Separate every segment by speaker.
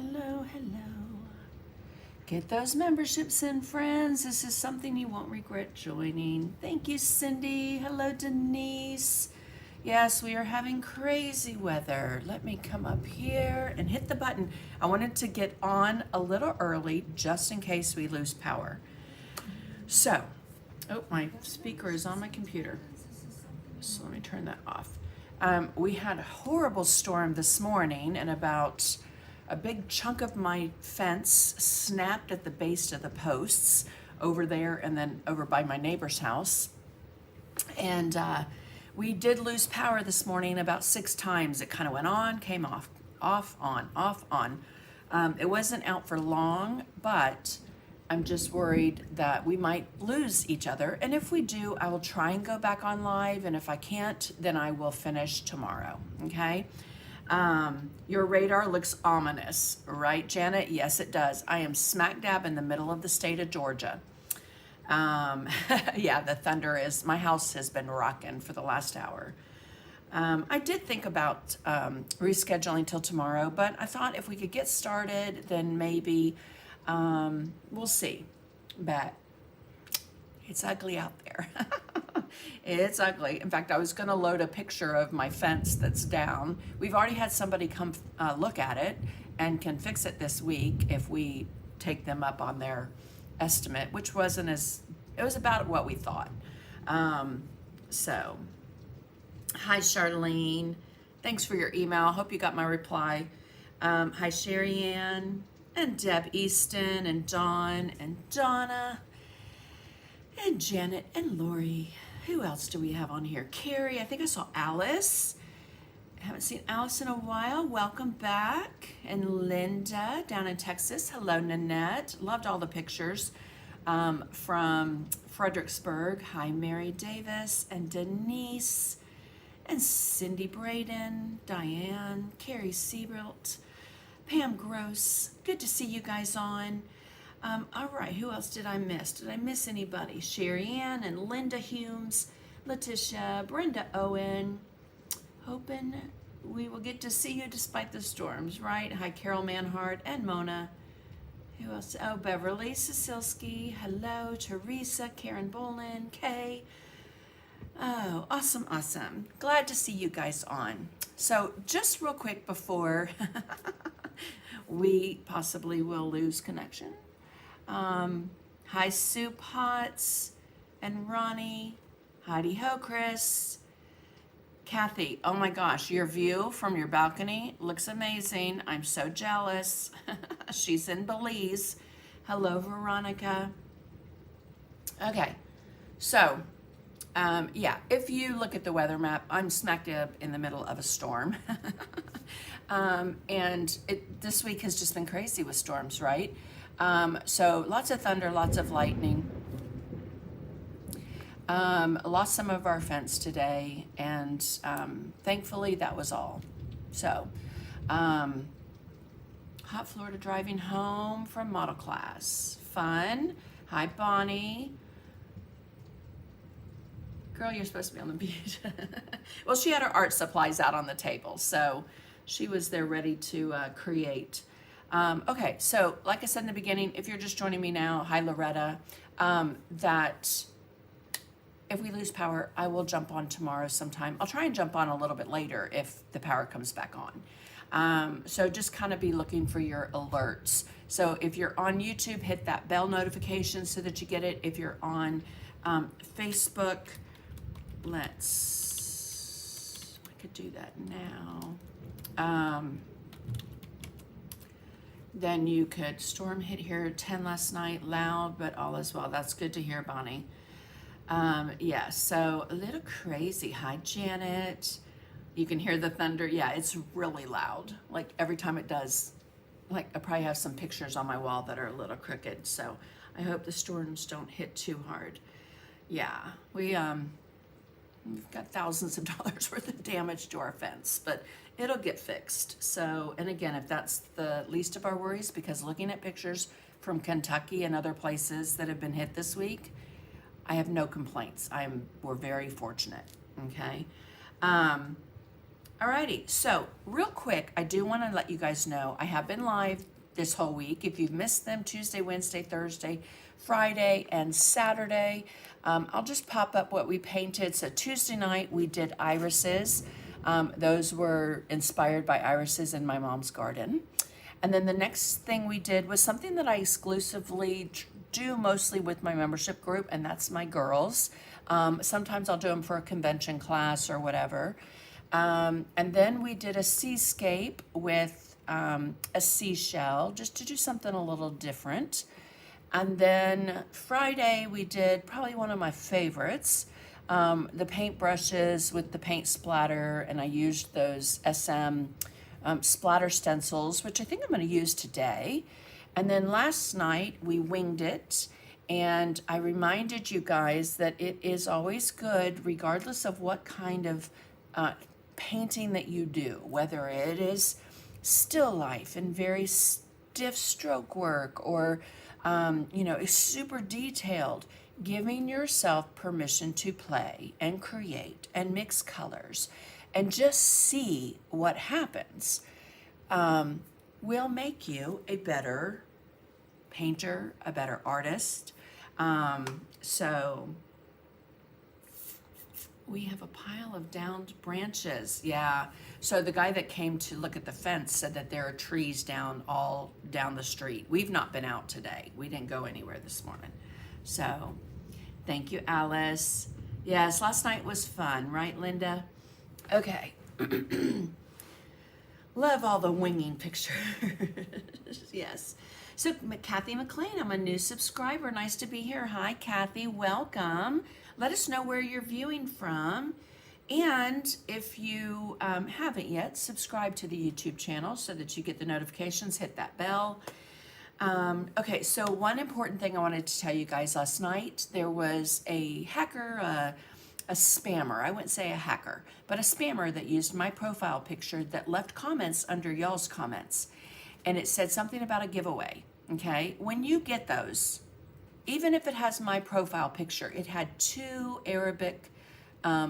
Speaker 1: Hello, hello. Get those memberships in, friends. This is something you won't regret joining. Thank you, Cindy. Hello, Denise. Yes, we are having crazy weather. Let me come up here and hit the button. I wanted to get on a little early just in case we lose power. So, oh, my speaker is on my computer. So let me turn that off. We had a horrible storm this morning, and about a big chunk of my fence snapped at the base of the posts over there and then over by my neighbor's house. And we did lose power this morning about 6 times. It kind of went on, came off, on, off, on. It wasn't out for long, but I'm just worried that we might lose each other. And if we do, I will try and go back on live. And if I can't, then I will finish tomorrow, okay? Your radar looks ominous, right, Janet? Yes, it does. I am smack dab in the middle of the state of Georgia. Yeah, the thunder is, my house has been rocking for the last hour. I did think about rescheduling till tomorrow, but I thought if we could get started, then maybe we'll see. But it's ugly out there. It's ugly. In fact, I was going to load a picture of my fence that's down. We've already had somebody come look at it and can fix it this week if we take them up on their estimate, which wasn't as, it was about what we thought. So, hi Charlene. Thanks for your email. Hope you got my reply. Hi Sherry Ann and Deb Easton and Dawn and Donna and Janet and Lori. Who else do we have on here? Carrie, I think I saw Alice. I haven't seen Alice in a while. Welcome back. And Linda down in Texas. Hello, Nanette. Loved all the pictures from Fredericksburg. Hi, Mary Davis and Denise and Cindy Braden, Diane, Carrie Siebert, Pam Gross. Good to see you guys on. All right, who else did I miss? Did I miss anybody? Sherry Ann and Linda Humes, Letitia, Brenda Owen. Hoping we will get to see you despite the storms, right? Hi, Carol Manhart and Mona. Who else? Oh, Beverly Cecilski. Hello, Teresa, Karen Bolin, Kay. Oh, awesome, awesome. Glad to see you guys on. So just real quick before we possibly will lose connection. Hi, Soup Hots and Ronnie. Heidi Ho, Chris. Kathy, oh my gosh, your view from your balcony looks amazing. I'm so jealous. She's in Belize. Hello, Veronica. Okay, so, yeah, if you look at the weather map, I'm smack dab in the middle of a storm. And this week has just been crazy with storms, right? So lots of thunder, lots of lightning. Lost some of our fence today, and thankfully that was all. So, hot Florida driving home from model class. Fun. Hi, Bonnie. Girl, you're supposed to be on the beach. Well, she had her art supplies out on the table, so she was there ready to create. Okay, so like I said in the beginning, if you're just joining me now, hi Loretta, that if we lose power, I will jump on tomorrow sometime. I'll try and jump on a little bit later if the power comes back on. So just kind of be looking for your alerts. So if you're on YouTube, hit that bell notification so that you get it. If you're on Facebook, I could do that now. Then you could, storm hit here 10 last night, loud, but all is well. That's good to hear, Bonnie. Yeah, so a little crazy. Hi, Janet. You can hear the thunder. Yeah, it's really loud. Like every time it does, like I probably have some pictures on my wall that are a little crooked. So I hope the storms don't hit too hard. Yeah, we've got thousands of dollars worth of damage to our fence, but it'll get fixed. So, and again, if that's the least of our worries, because looking at pictures from Kentucky and other places that have been hit this week, I have no complaints. We're very fortunate, okay? All Alrighty, so real quick, I do want to let you guys know I have been live this whole week. If you've missed them, Tuesday, Wednesday, Thursday, Friday, and Saturday, I'll just pop up what we painted. So Tuesday night we did irises. Those were inspired by irises in my mom's garden. And then the next thing we did was something that I exclusively do mostly with my membership group, and that's my girls. Sometimes I'll do them for a convention class or whatever. And then we did a seascape with a seashell, just to do something a little different. And then Friday we did probably one of my favorites, the paint brushes with the paint splatter, and I used those SM splatter stencils, which I think I'm going to use today. And then last night we winged it, and I reminded you guys that it is always good, regardless of what kind of painting that you do, whether it is still life and very stiff stroke work, or is super detailed, giving yourself permission to play and create and mix colors and just see what happens will make you a better painter, a better artist. So we have a pile of downed branches. Yeah. So the guy that came to look at the fence said that there are trees all down the street. We've not been out today. We didn't go anywhere this morning. So thank you, Alice. Yes, last night was fun, right, Linda? Okay. Love all the winging pictures. Yes. So Kathy McLean, I'm a new subscriber. Nice to be here. Hi, Kathy. Welcome. Let us know where you're viewing from. And if you haven't yet, subscribe to the YouTube channel so that you get the notifications. Hit that bell. Okay, so one important thing I wanted to tell you guys last night, there was a hacker, a spammer, I wouldn't say a hacker, but a spammer that used my profile picture that left comments under y'all's comments. And it said something about a giveaway, okay? When you get those, even if it has my profile picture, it had 2 Arabic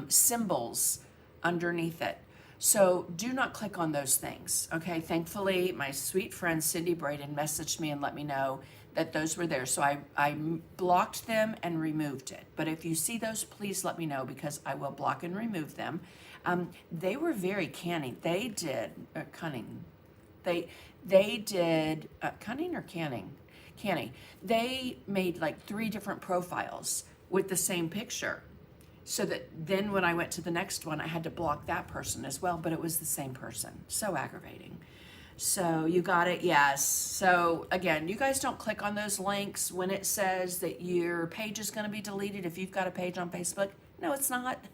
Speaker 1: symbols underneath it. So do not click on those things, okay? Thankfully, my sweet friend Cindy Braden messaged me and let me know that those were there. So I blocked them and removed it. But if you see those, please let me know, because I will block and remove them. They were very canny. They did cunning. They did cunning or canning? Canny. They made like 3 different profiles with the same picture. So that then when I went to the next one, I had to block that person as well, but it was the same person. So aggravating. So you got it? Yes. So again, you guys don't click on those links when it says that your page is going to be deleted if you've got a page on Facebook. No, it's not.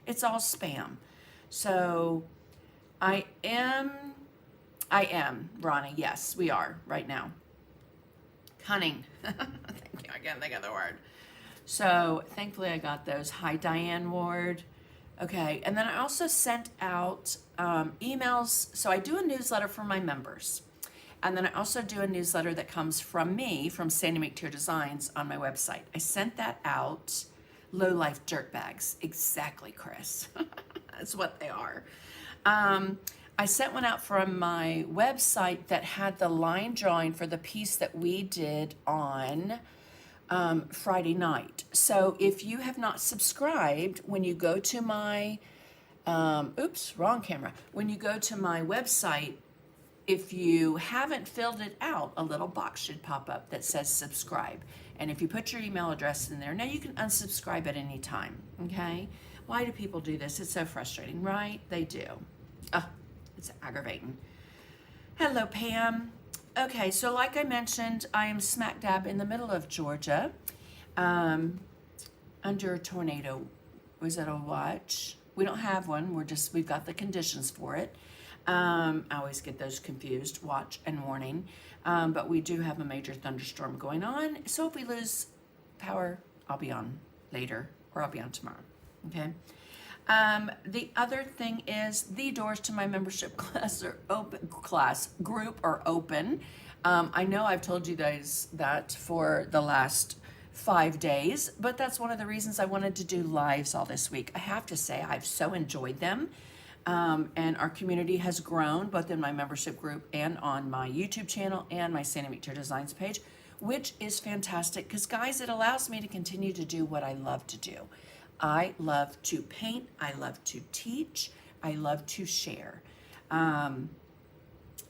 Speaker 1: It's all spam. So I am, Ronnie. Yes, we are right now. Cunning. Thank you. I can't think of the word. So thankfully I got those. Hi, Diane Ward. Okay, and then I also sent out emails. So I do a newsletter for my members. And then I also do a newsletter that comes from me, from Sandy McTeer Designs, on my website. I sent that out. Low life dirtbags. Exactly, Chris. That's what they are. I sent one out from my website that had the line drawing for the piece that we did on Friday night. So if you have not subscribed, when you go to my, wrong camera. When you go to my website, if you haven't filled it out, a little box should pop up that says subscribe. And if you put your email address in there, now you can unsubscribe at any time, okay? Why do people do this? It's so frustrating, right? They do. It's aggravating. Hello, Pam. Okay, so like I mentioned, I am smack dab in the middle of Georgia, under a tornado. Was it a watch? We don't have one. We've got the conditions for it. I always get those confused, watch and warning. But we do have a major thunderstorm going on. So if we lose power, I'll be on later, or I'll be on tomorrow, okay? The other thing is the doors to my membership group are open. I know I've told you guys that for the last 5 days, but that's one of the reasons I wanted to do lives all this week. I have to say I've so enjoyed them. And our community has grown both in my membership group and on my YouTube channel and my Sandy McTeer Designs page, which is fantastic because, guys, it allows me to continue to do what I love to do. I love to paint, I love to teach, I love to share.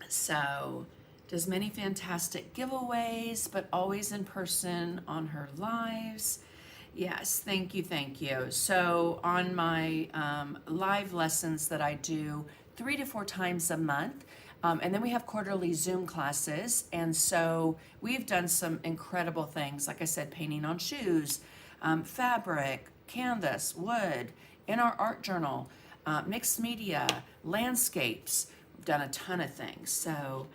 Speaker 1: So does many fantastic giveaways, but always in person on her lives. Yes, thank you, thank you. So on my live lessons that I do 3 to 4 times a month, and then we have quarterly Zoom classes, and so we've done some incredible things, like I said, painting on shoes, fabric, canvas, wood, in our art journal, mixed media, landscapes. We've done a ton of things. So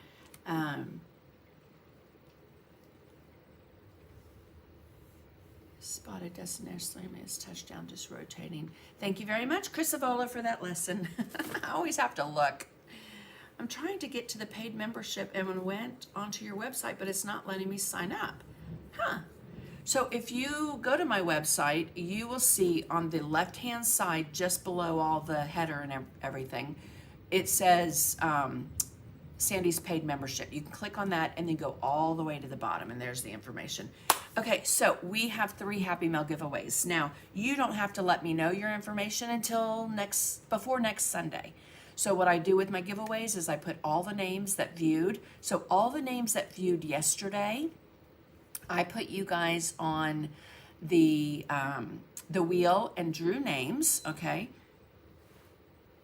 Speaker 1: spotted destination is touchdown, just rotating. Thank you very much, Chris Avola, for that lesson. I always have to look. I'm trying to get to the paid membership and went onto your website, but it's not letting me sign up. Huh. So if you go to my website, you will see on the left-hand side, just below all the header and everything, it says Sandy's paid membership. You can click on that and then go all the way to the bottom, and there's the information. Okay, so we have 3 Happy Mail giveaways. Now, you don't have to let me know your information until before next Sunday. So what I do with my giveaways is I put all the names that viewed. So all the names that viewed yesterday, I put you guys on the wheel and drew names, okay?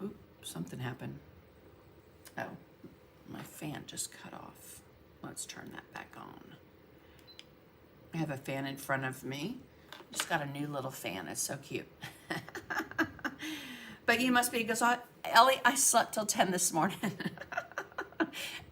Speaker 1: Oop, something happened. Oh, my fan just cut off. Let's turn that back on. I have a fan in front of me. Just got a new little fan. It's so cute. But you must be, because Ellie, I slept till 10 this morning.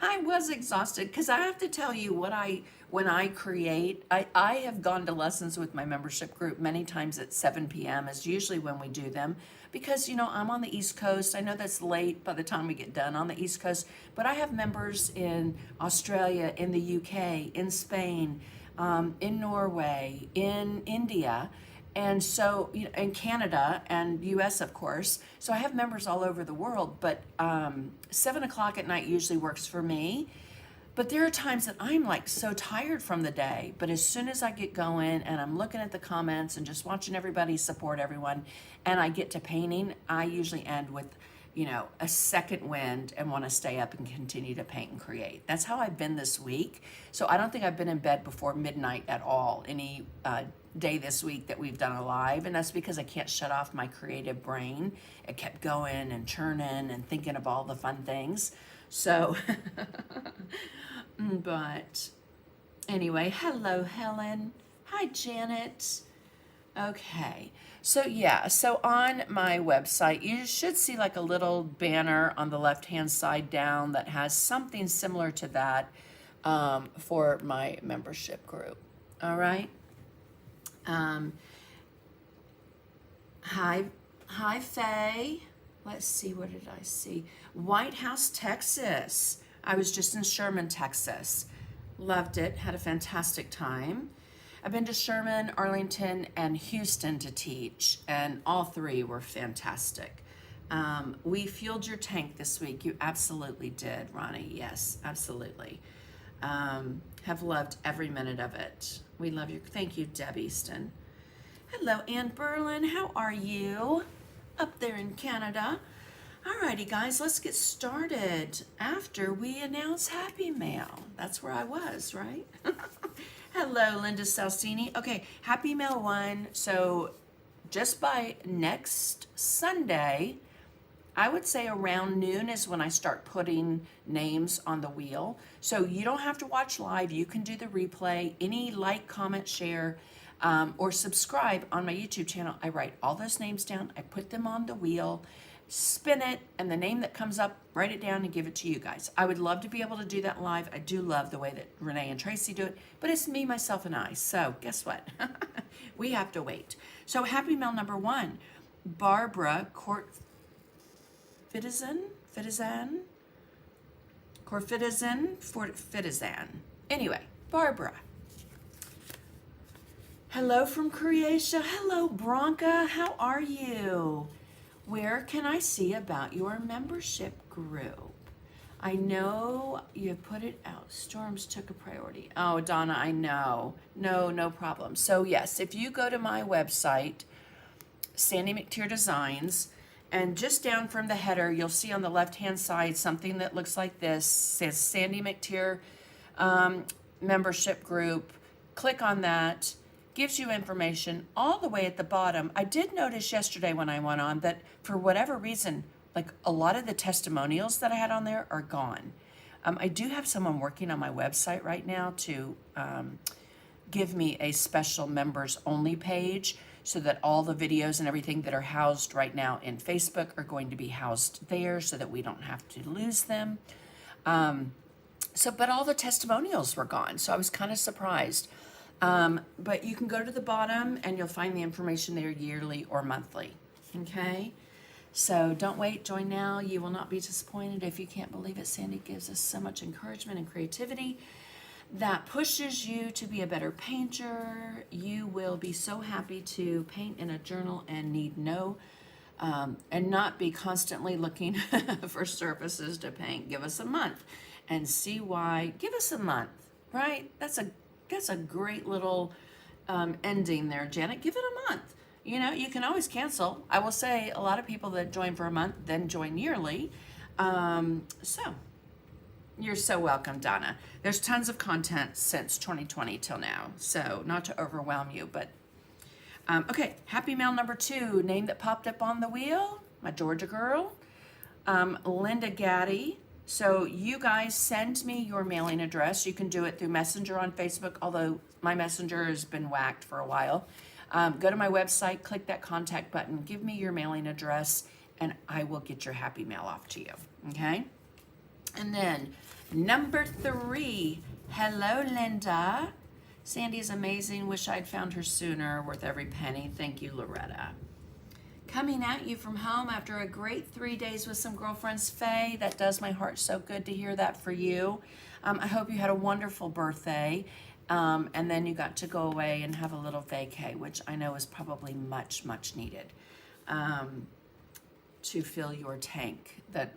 Speaker 1: I was exhausted because I have to tell you when I create, I have gone to lessons with my membership group many times at 7 p.m. is usually when we do them, because, you know, I'm on the East Coast. I know that's late by the time we get done on the East Coast, but I have members in Australia, in the UK, in Spain, in Norway, in India, and so, you know, in Canada and US, of course. So I have members all over the world, but 7 o'clock at night usually works for me. But there are times that I'm like so tired from the day, but as soon as I get going and I'm looking at the comments and just watching everybody support everyone, and I get to painting, I usually end with, you know, a second wind and want to stay up and continue to paint and create. That's how I've been this week. So I don't think I've been in bed before midnight at all any day this week that we've done a live, and that's because I can't shut off my creative brain. It kept going and churning and thinking of all the fun things. So, but anyway, hello, Helen. Hi, Janet. Okay. So yeah, so on my website, you should see like a little banner on the left-hand side down that has something similar to that for my membership group. All right. Hi, Faye. Let's see, what did I see? White House, Texas. I was just in Sherman, Texas. Loved it. Had a fantastic time. I've been to Sherman, Arlington, and Houston to teach, and all 3 were fantastic. We fueled your tank this week. You absolutely did, Ronnie. Yes, absolutely. Have loved every minute of it. We love you. Thank you, Deb Easton. Hello, Ann Berlin. How are you up there in Canada? Alrighty, guys, let's get started after we announce Happy Mail. That's where I was, right? Hello, Linda Salsini. Okay, Happy Mail 1. So just by next Sunday, I would say around noon is when I start putting names on the wheel. So you don't have to watch live. You can do the replay. Any like, comment, share, or subscribe on my YouTube channel. I write all those names down. I put them on the wheel, spin it, and the name that comes up, write it down and give it to you guys. I would love to be able to do that live. I do love the way that Renee and Tracy do it, but it's me, myself, and I. So guess what? We have to wait. So Happy Mail number 1, Barbara Corfitizan. Anyway, Barbara. Hello from Croatia. Hello, Bronca. How are you? Where can I see about your membership group? I know you put it out. Storms took a priority. Oh, Donna, I know. No problem. So yes, if you go to my website, Sandy McTeer Designs, and just down from the header, you'll see on the left-hand side something that looks like this. Says Sandy McTeer membership group. Click on that. Gives you information all the way at the bottom. I did notice yesterday when I went on that for whatever reason, like a lot of the testimonials that I had on there are gone. I do have someone working on my website right now to give me a special members only page so that all the videos and everything that are housed right now in Facebook are going to be housed there so that we don't have to lose them. But all the testimonials were gone, so I was kind of surprised. But you can go to the bottom and you'll find the information there yearly or monthly, okay? So don't wait, join now. You will not be disappointed. If you can't believe it, Sandy gives us so much encouragement and creativity that pushes you to be a better painter. You will be so happy to paint in a journal and need and not be constantly looking for surfaces to paint. Give us a month and see why. Give us a month, right? That's a great little ending there, Janet. Give it a month. You know, you can always cancel. I will say a lot of people that join for a month then join yearly. So you're so welcome, Donna. There's tons of content since 2020 till now. So not to overwhelm you, but okay. Happy mail number 2, name that popped up on the wheel, my Georgia girl, Linda Gaddy. So you guys send me your mailing address. You can do it through Messenger on Facebook, although my Messenger has been whacked for a while. Go to my website, click that contact button, give me your mailing address, and I will get your happy mail off to you, okay? And then number 3, hello, Linda. Sandy is amazing. Wish I'd found her sooner. Worth every penny. Thank you, Loretta. Coming at you from home after a great 3 days with some girlfriends. Faye, that does my heart so good to hear that for you. I hope you had a wonderful birthday. And then you got to go away and have a little vacay, which I know is probably much, much needed to fill your tank that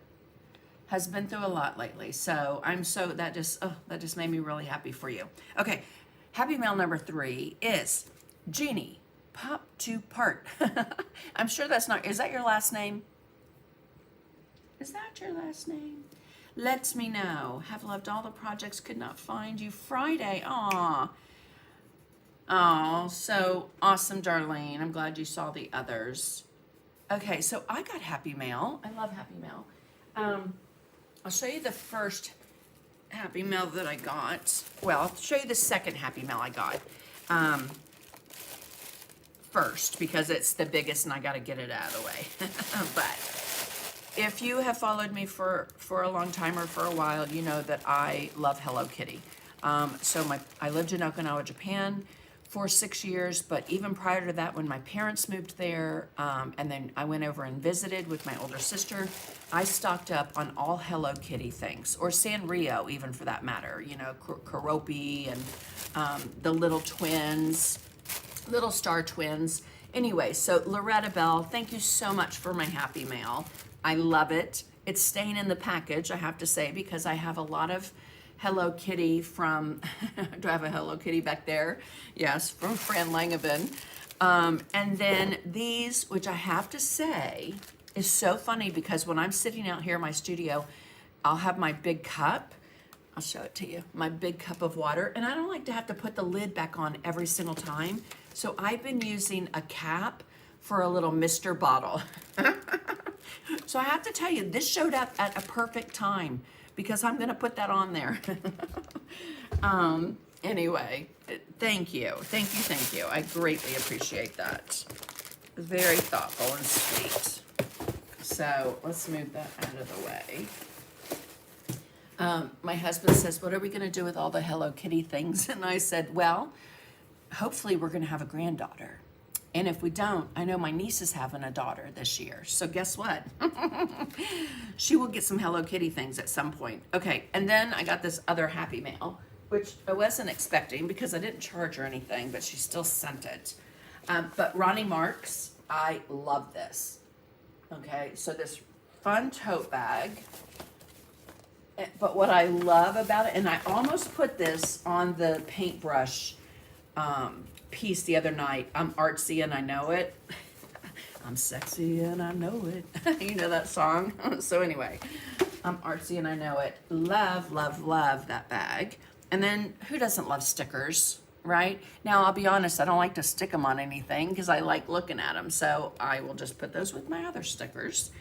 Speaker 1: has been through a lot lately. So that just made me really happy for you. Okay, happy mail number 3 is Jeannie Pop to Part. I'm sure that's not, is that your last name? Is that your last name? Let me know. Have loved all the projects. Could not find you Friday. Aw. Oh, so awesome, Darlene. I'm glad you saw the others. Okay, so I got happy mail. I love happy mail. I'll show you the first happy mail that I got. Well, I'll show you the second happy mail I got first because it's the biggest and I got to get it out of the way. But if you have followed me for a long time or for a while, you know that I love Hello Kitty. I lived in Okinawa, Japan for 6 years, but even prior to that, when my parents moved there, and then I went over and visited with my older sister, I stocked up on all Hello Kitty things, or Sanrio even for that matter, you know, Karopi and the little twins, little star twins. Anyway, so Loretta Bell, thank you so much for my happy mail. I love it. It's staying in the package, I have to say, because I have a lot of Hello Kitty from, do I have a Hello Kitty back there? Yes, from Fran Langevin. And then these, which I have to say is so funny because when I'm sitting out here in my studio, I'll have my big cup. I'll show it to you, my big cup of water. And I don't like to have to put the lid back on every single time. So I've been using a cap for a little Mr. bottle. So I have to tell you, this showed up at a perfect time because I'm gonna put that on there. Anyway, thank you. I greatly appreciate that. Very thoughtful and sweet. So let's move that out of the way. My husband says, what are we gonna do with all the Hello Kitty things? And I said, well, hopefully we're gonna have a granddaughter. And if we don't, I know my niece is having a daughter this year. So guess what? She will get some Hello Kitty things at some point. Okay, and then I got this other happy mail, which I wasn't expecting because I didn't charge her anything, but she still sent it. But Ronnie Marks, I love this. Okay, so this fun tote bag. But what I love about it, and I almost put this on the paintbrush piece the other night. I'm artsy and I know it. I'm sexy and I know it. You know that song? So anyway, I'm artsy and I know it. Love, love, love that bag. And then who doesn't love stickers, right? Now, I'll be honest, I don't like to stick them on anything because I like looking at them. So I will just put those with my other stickers.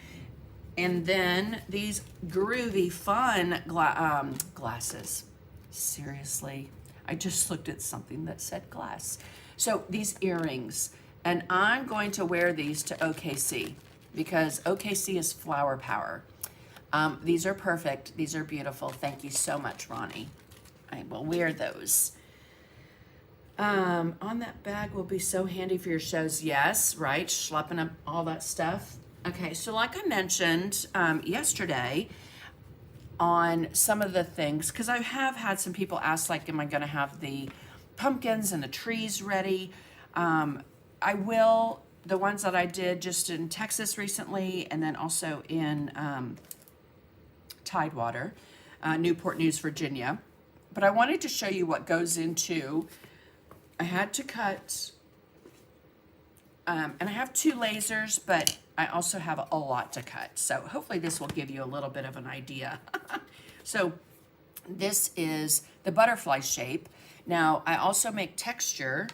Speaker 1: And then these groovy, fun glasses. Seriously, I just looked at something that said glass. So these earrings, and I'm going to wear these to OKC because OKC is flower power. These are perfect. These are beautiful. Thank you so much, Ronnie. I will wear those. On that bag will be so handy for your shows. Yes, right, schlepping up all that stuff. Okay, so like I mentioned yesterday on some of the things, because I have had some people ask, like, am I going to have the pumpkins and the trees ready? I will, the ones that I did just in Texas recently, and then also in Tidewater, Newport News, Virginia. But I wanted to show you what goes into, I had to cut, and I have 2 lasers, but I also have a lot to cut. So hopefully this will give you a little bit of an idea. So this is the butterfly shape. Now I also make texture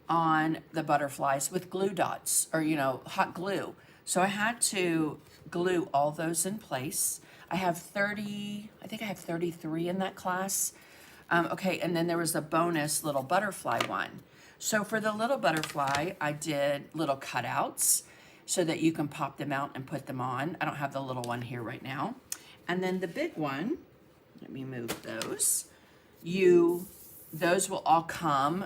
Speaker 1: on the butterflies with glue dots, or hot glue. So I had to glue all those in place. I have 30, I think I have 33 in that class. Okay, and then there was a bonus little butterfly one. So for the little butterfly, I did little cutouts so that you can pop them out and put them on. I don't have the little one here right now. And then the big one, let me move those. Those will all come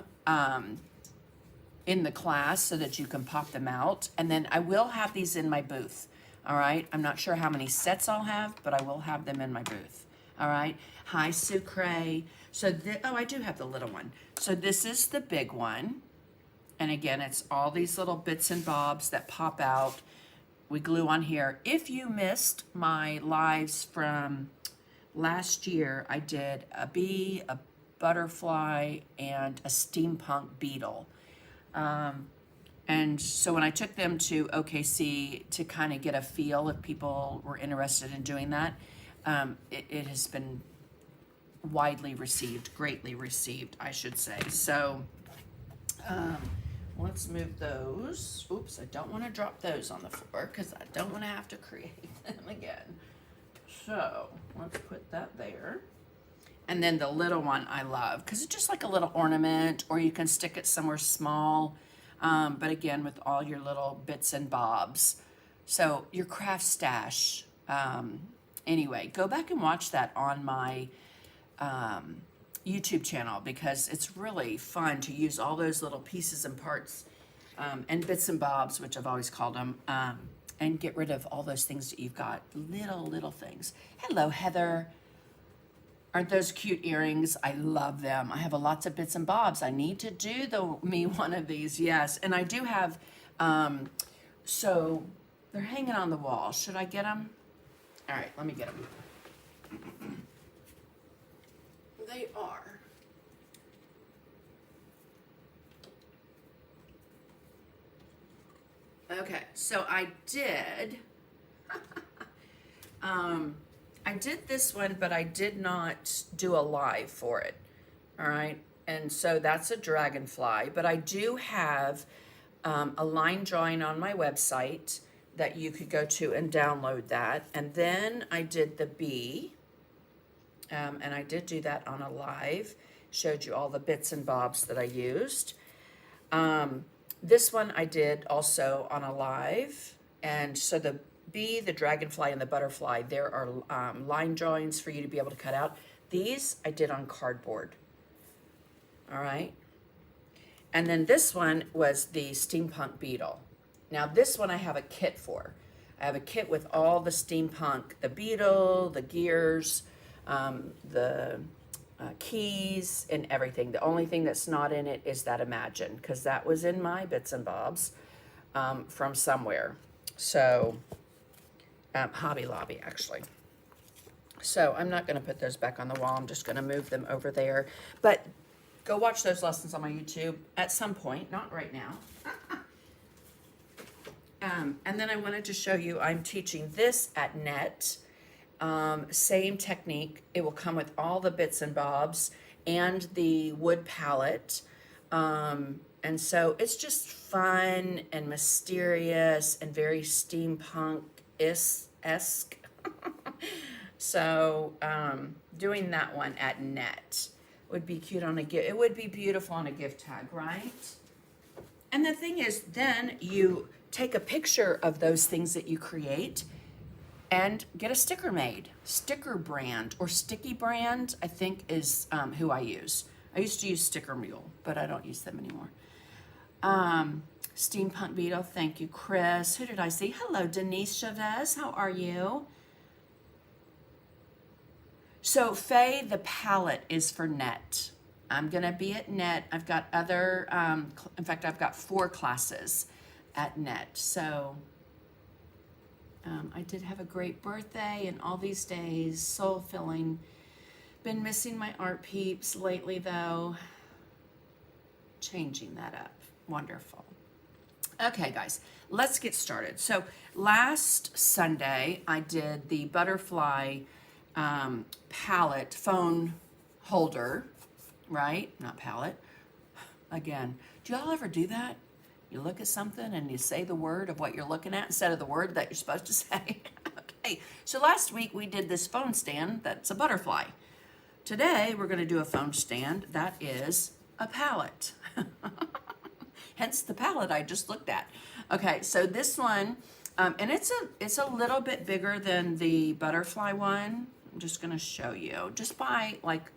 Speaker 1: in the class so that you can pop them out. And then I will have these in my booth, all right? I'm not sure how many sets I'll have, but I will have them in my booth, all right? Hi, Sucre. So, I do have the little one. So this is the big one. And again, it's all these little bits and bobs that pop out. We glue on here. If you missed my lives from last year, I did a bee, a butterfly, and a steampunk beetle. And so when I took them to OKC to kind of get a feel if people were interested in doing that, it has been widely received, greatly received, I should say. So let's move those. Oops, I don't want to drop those on the floor because I don't want to have to create them again. So let's put that there. And then the little one I love because it's just like a little ornament, or you can stick it somewhere small. But again, with all your little bits and bobs. So your craft stash. Anyway, go back and watch that on my YouTube channel because it's really fun to use all those little pieces and parts and bits and bobs, which I've always called them, and get rid of all those things that you've got, little things. Hello, Heather. Aren't those cute earrings? I love them. I have lots of bits and bobs. I need to do me one of these, yes. And I do have, so they're hanging on the wall. Should I get them? All right, let me get them. They are. Okay, so I did, I did this one, but I did not do a live for it, all right? And so that's a dragonfly, but I do have a line drawing on my website that you could go to and download that. And then I did the bee, and I did do that on a live, showed you all the bits and bobs that I used. This one I did also on a live, and so the bee, the dragonfly, and the butterfly, there are line drawings for you to be able to cut out. These I did on cardboard, all right? And then this one was the steampunk beetle. Now this one I have a kit for. I have a kit with all the steampunk, the beetle, the gears, the keys, and everything. The only thing that's not in it is that Imagine, because that was in my bits and bobs from somewhere. So, Hobby Lobby, actually. So I'm not going to put those back on the wall. I'm just going to move them over there. But go watch those lessons on my YouTube at some point, not right now. And then I wanted to show you, I'm teaching this at Net. Same technique. It will come with all the bits and bobs and the wood palette. And so it's just fun and mysterious and very steampunk-esque. So doing that one at Net would be cute on a gift. It would be beautiful on a gift tag, right? And the thing is, then you take a picture of those things that you create and get a sticker made. Sticker Brand or Sticky Brand, I think, is who I use. I used to use Sticker Mule, but I don't use them anymore. Steampunk Beetle, thank you, Chris. Who did I see? Hello, Denise Chavez. How are you? So Faye, the palette is for Net. I'm gonna be at Net. I've got other, in fact, I've got 4 classes at Net. So I did have a great birthday and all these days, soul filling. Been missing my art peeps lately though. Changing that up. Wonderful. Okay, guys, let's get started. So last Sunday, I did the butterfly palette phone holder, right? Not palette. Again, do y'all ever do that? You look at something and you say the word of what you're looking at instead of the word that you're supposed to say. Okay, so last week we did this phone stand that's a butterfly. Today we're going to do a phone stand that is a palette. Hence the palette I just looked at. Okay, so this one, and it's a little bit bigger than the butterfly one. I'm just going to show you, just by like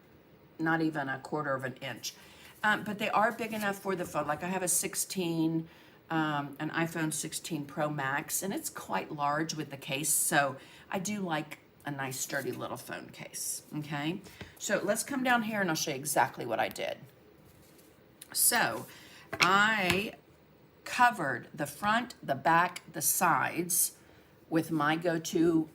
Speaker 1: not even a quarter of an inch. But they are big enough for the phone. Like I have a 16, an iPhone 16 Pro Max, and it's quite large with the case. So I do like a nice sturdy little phone case. Okay, so let's come down here and I'll show you exactly what I did. So I covered the front, the back, the sides with my go-to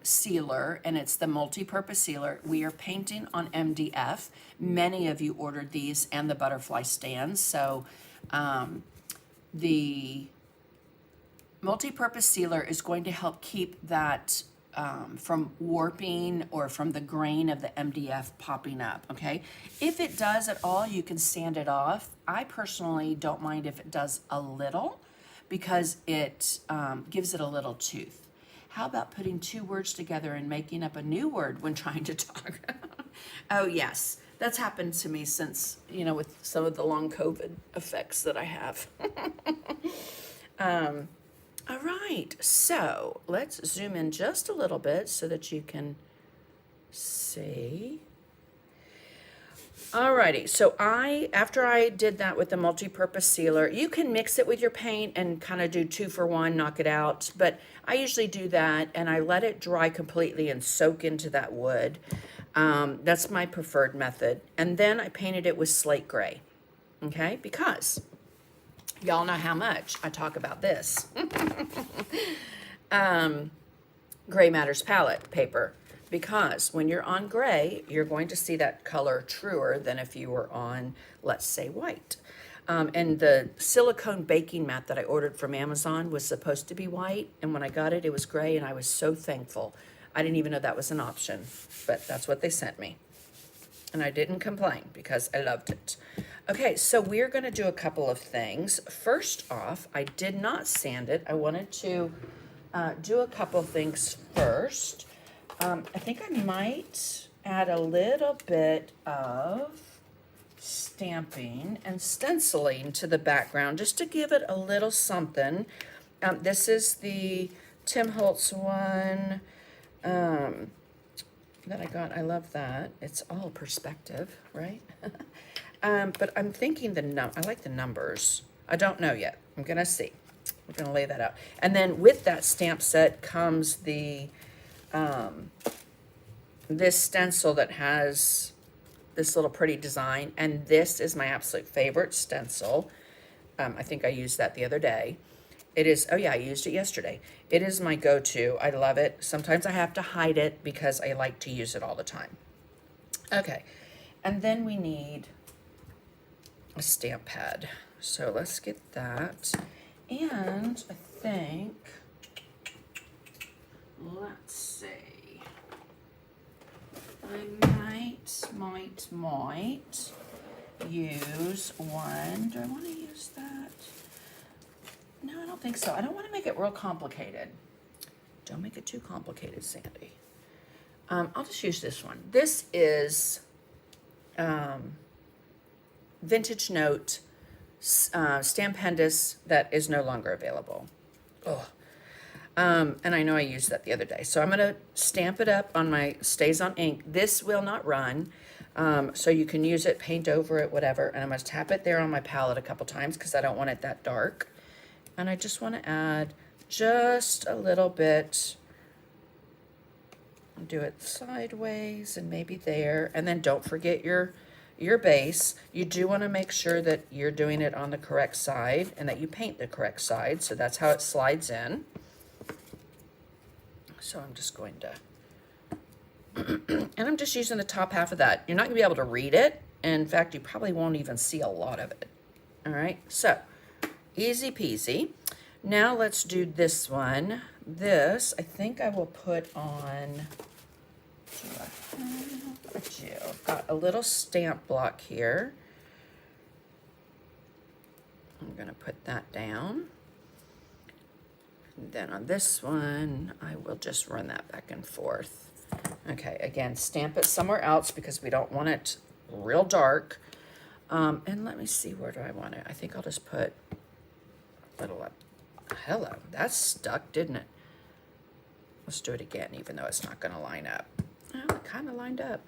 Speaker 1: sealer, and it's the multi-purpose sealer. We are painting on MDF. Many of you ordered these and the butterfly stands. So the multi-purpose sealer is going to help keep that from warping or from the grain of the MDF popping up, okay? If it does at all, you can sand it off. I personally don't mind if it does a little because it gives it a little tooth. How about putting 2 words together and making up a new word when trying to talk? Oh yes, that's happened to me since, you know, with some of the long COVID effects that I have. All right, so let's zoom in just a little bit so that you can see. Alrighty, so after I did that with the multi-purpose sealer, you can mix it with your paint and kind of do 2 for 1, knock it out. But I usually do that and I let it dry completely and soak into that wood. That's my preferred method. And then I painted it with slate gray, okay? Because y'all know how much I talk about this. Gray Matters palette paper. Because when you're on gray, you're going to see that color truer than if you were on, let's say, white. And the silicone baking mat that I ordered from Amazon was supposed to be white, and when I got it, it was gray, and I was so thankful. I didn't even know that was an option, but that's what they sent me. And I didn't complain because I loved it. Okay, so we're going to do a couple of things. First off, I did not sand it. I wanted to do a couple things first. I think I might add a little bit of stamping and stenciling to the background just to give it a little something. This is the Tim Holtz one that I got. I love that. It's all perspective, right? But I'm thinking I like the numbers. I don't know yet. I'm going to see. I'm going to lay that out. And then with that stamp set comes the this stencil that has this little pretty design, and this is my absolute favorite stencil. I think I used that the other day. It is, oh yeah, I used it yesterday. It is my go-to. I love it. Sometimes I have to hide it because I like to use it all the time. Okay, and then we need a stamp pad. So let's get that. And I think, let's see, I might use one. Do I want to use that? No, I don't think so. I don't want to make it real complicated. Don't make it too complicated, Sandy. I'll just use this one. This is Vintage Note Stampendous that is no longer available. Oh. And I know I used that the other day. So I'm going to stamp it up on my Stays on Ink. This will not run. So you can use it, paint over it, whatever. And I'm going to tap it there on my palette a couple times because I don't want it that dark. And I just want to add just a little bit. Do it sideways and maybe there. And then don't forget your base. You do want to make sure that you're doing it on the correct side and that you paint the correct side. So that's how it slides in. So I'm just going to, and I'm just using the top half of that. You're not going to be able to read it. In fact, you probably won't even see a lot of it. All right, so easy peasy. Now let's do this one. This, I think I will put on, I've got a little stamp block here. I'm going to put that down. And then on this one, I will just run that back and forth. Okay, again, stamp it somewhere else because we don't want it real dark. And let me see, where do I want it? I think I'll just put a little up. Hello, that's stuck, didn't it? Let's do it again, even though it's not going to line up. Well, it kind of lined up.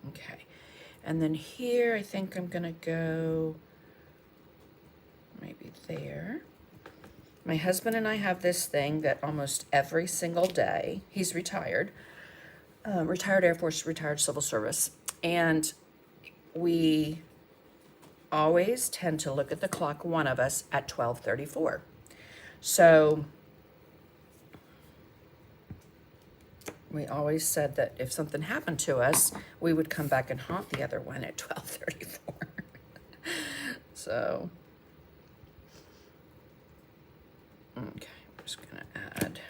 Speaker 1: Okay, and then here, I think I'm going to go maybe there. My husband and I have this thing that almost every single day, he's retired, retired Air Force, retired Civil Service, and we always tend to look at the clock, one of us, at 12:34. So we always said that if something happened to us, we would come back and haunt the other one at 12:34. So, okay, I'm just gonna add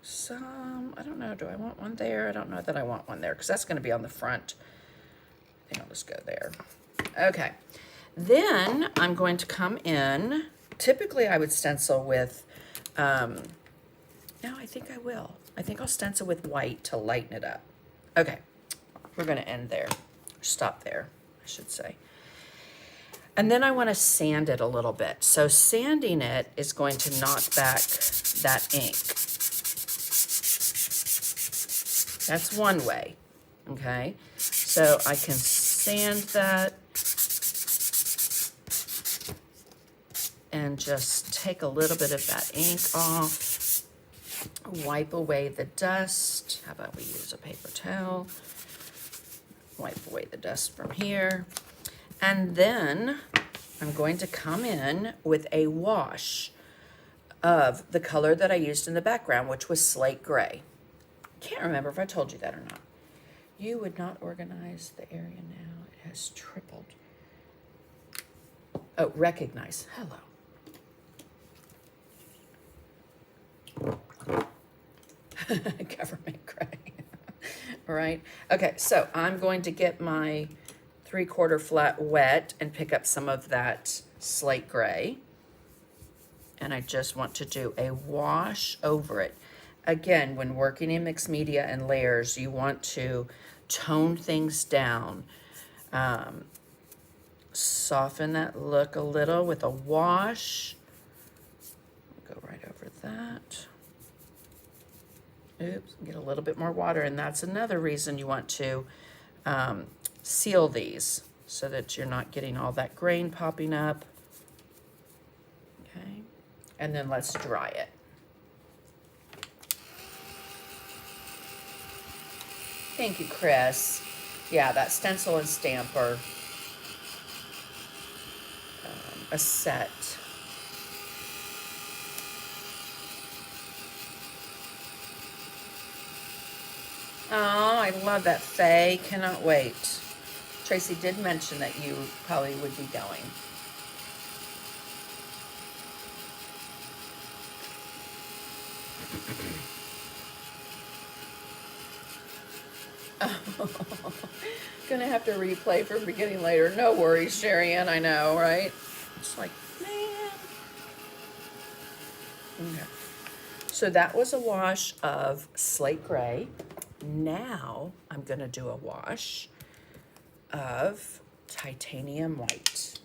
Speaker 1: some, I don't know, do I want one there? I don't know that I want one there because that's gonna be on the front. I think I'll just go there. Okay, then I'm going to come in. Typically I would stencil with, no, I think I will. I think I'll stencil with white to lighten it up. Okay, we're gonna end there. Stop there, I should say. And then I want to sand it a little bit. So sanding it is going to knock back that ink. That's one way, okay? So I can sand that and just take a little bit of that ink off, wipe away the dust. How about we use a paper towel? Wipe away the dust from here. And then I'm going to come in with a wash of the color that I used in the background, which was slate gray. Can't remember if I told you that or not. You would not organize the area now. It has tripled. Oh, recognize. Hello. Government gray. All right. Okay, so I'm going to get my 3/4 flat wet and pick up some of that slate gray. And I just want to do a wash over it. Again, when working in mixed media and layers, you want to tone things down. Soften that look a little with a wash. Go right over that. Oops, get a little bit more water. And that's another reason you want to seal these so that you're not getting all that grain popping up. Okay, and then let's dry it. Thank you, Chris. Yeah, that stencil and stamp are a set. Oh, I love that, Faye. Cannot wait. Tracy did mention that you probably would be going. Gonna have to replay from beginning later. No worries, Sherry Ann, I know, right? It's like, man. Okay. So that was a wash of slate gray. Now I'm gonna do a wash of titanium white.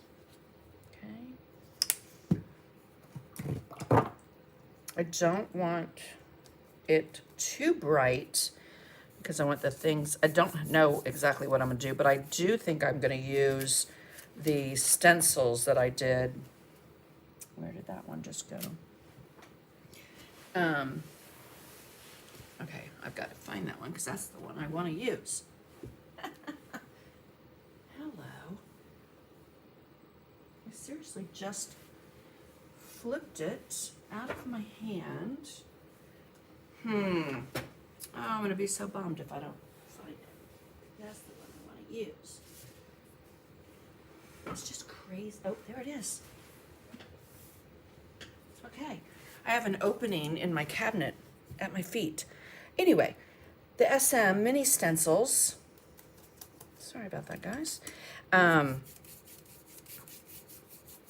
Speaker 1: Okay. I don't want it too bright because I want the things, I don't know exactly what I'm gonna do, but I do think I'm gonna use the stencils that I did. Where did that one just go? Okay, I've got to find that one because that's the one I want to use. Hello. I seriously just flipped it out of my hand. Oh, I'm going to be so bummed if I don't find it. That's the one I want to use. It's just crazy. Oh, there it is. It's okay. I have an opening in my cabinet at my feet. Anyway, the SM mini stencils. Sorry about that, guys. I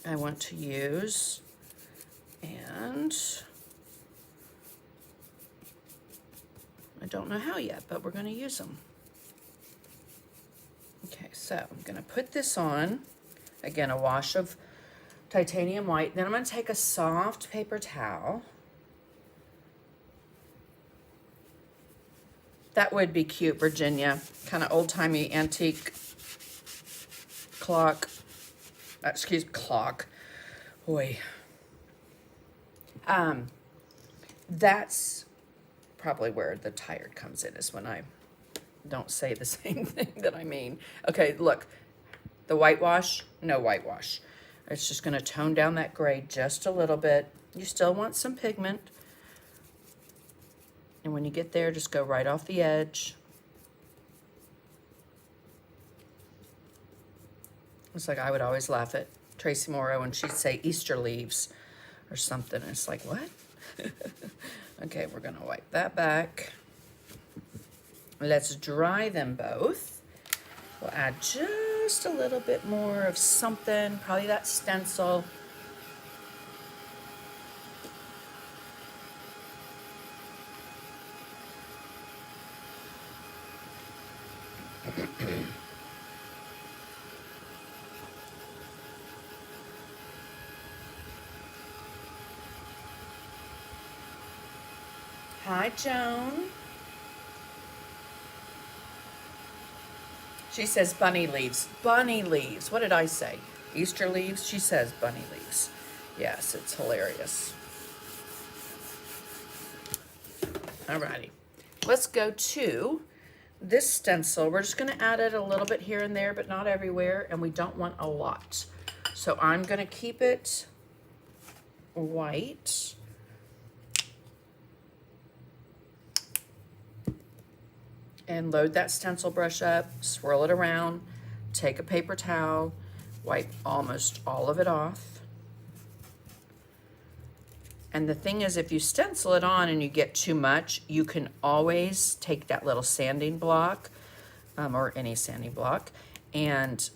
Speaker 1: want to use, and I don't know how yet, but we're going to use them. Okay, so I'm going to put this on. Again, a wash of titanium white. Then I'm going to take a soft paper towel. That would be cute, Virginia. Kind of old-timey antique clock. Excuse me, clock. Boy. That's probably where the tired comes in, is when I don't say the same thing that I mean. Okay, look. The whitewash, no whitewash. It's just going to tone down that gray just a little bit. You still want some pigment. And when you get there, just go right off the edge. It's like I would always laugh at Tracy Morrow when she'd say Easter leaves or something. It's like, what? Okay, we're going to wipe that back. Let's dry them both. We'll add just a little bit more of something, probably that stencil. Hi, Joan. She says bunny leaves. Bunny leaves. What did I say? Easter leaves? She says bunny leaves. Yes, it's hilarious. Alrighty. Let's go to this stencil. We're just going to add it a little bit here and there, but not everywhere, and we don't want a lot. So I'm going to keep it white. And load that stencil brush up, swirl it around, take a paper towel, wipe almost all of it off. And the thing is, if you stencil it on and you get too much, you can always take that little sanding block, or any sanding block, and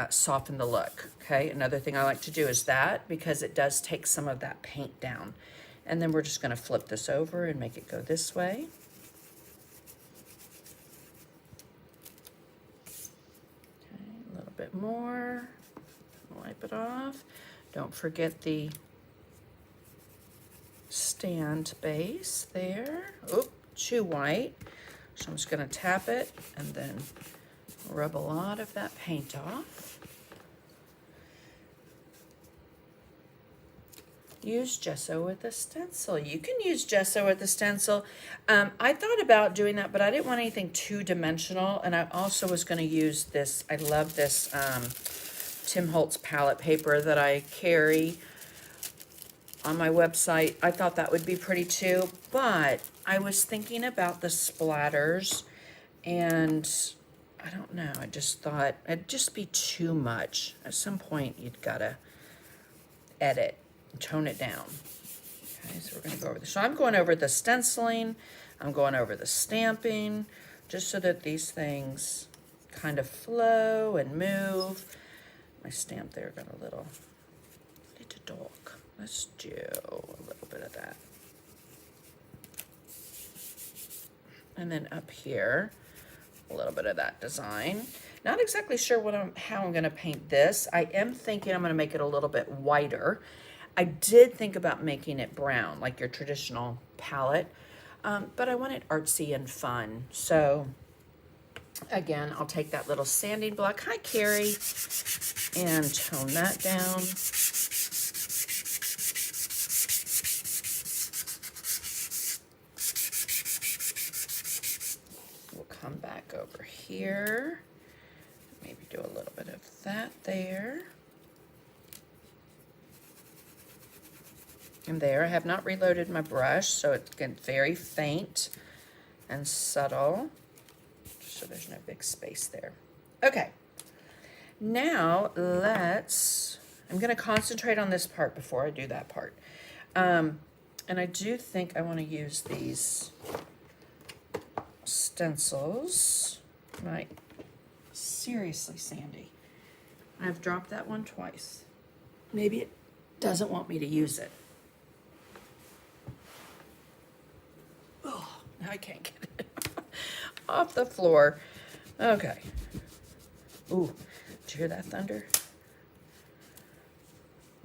Speaker 1: soften the look, okay? Another thing I like to do is that, because it does take some of that paint down. And then we're just gonna flip this over and make it go this way. Bit more, wipe it off. Don't forget the stand base there. Oop, too white. So I'm just gonna tap it and then rub a lot of that paint off. Use gesso with a stencil. You can use gesso with a stencil. I thought about doing that, but I didn't want anything too dimensional. And I also was going to use this. I love this Tim Holtz palette paper that I carry on my website. I thought that would be pretty too, but I was thinking about the splatters, and I don't know, I just thought it'd just be too much. At some point, you'd gotta edit and tone it down. Okay, so we're gonna go over this. So I'm going over the stenciling, I'm going over the stamping, just so that these things kind of flow and move. My stamp there got a little dark. Let's do a little bit of that. And then up here, a little bit of that design. Not exactly sure how I'm gonna paint this. I am thinking I'm gonna make it a little bit whiter. I did think about making it brown, like your traditional palette, but I want it artsy and fun. So again, I'll take that little sanding block, hi Carrie, and tone that down. We'll come back over here, maybe do a little bit of that there. And there, I have not reloaded my brush, so it's getting very faint and subtle, so there's no big space there. Okay, now I'm gonna concentrate on this part before I do that part. And I do think I wanna use these stencils. Right, seriously, Sandy, I've dropped that one twice. Maybe it doesn't want me to use it. Oh, now I can't get it off the floor. Okay. Ooh, did you hear that thunder?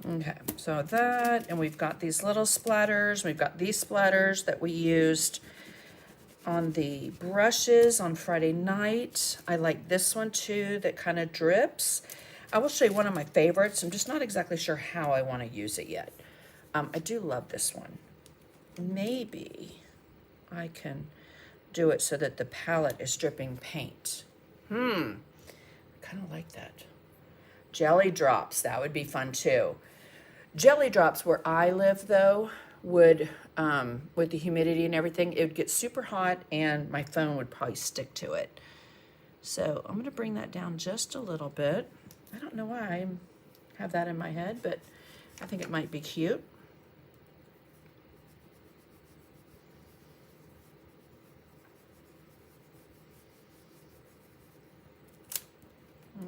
Speaker 1: Okay, so that, and we've got these little splatters. We've got these splatters that we used on the brushes on Friday night. I like this one too, that kind of drips. I will show you one of my favorites. I'm just not exactly sure how I want to use it yet. I do love this one. Maybe I can do it so that the palette is dripping paint. I kind of like that. Jelly drops, that would be fun too. Jelly drops where I live though, would, with the humidity and everything, it would get super hot and my phone would probably stick to it. So I'm gonna bring that down just a little bit. I don't know why I have that in my head, but I think it might be cute.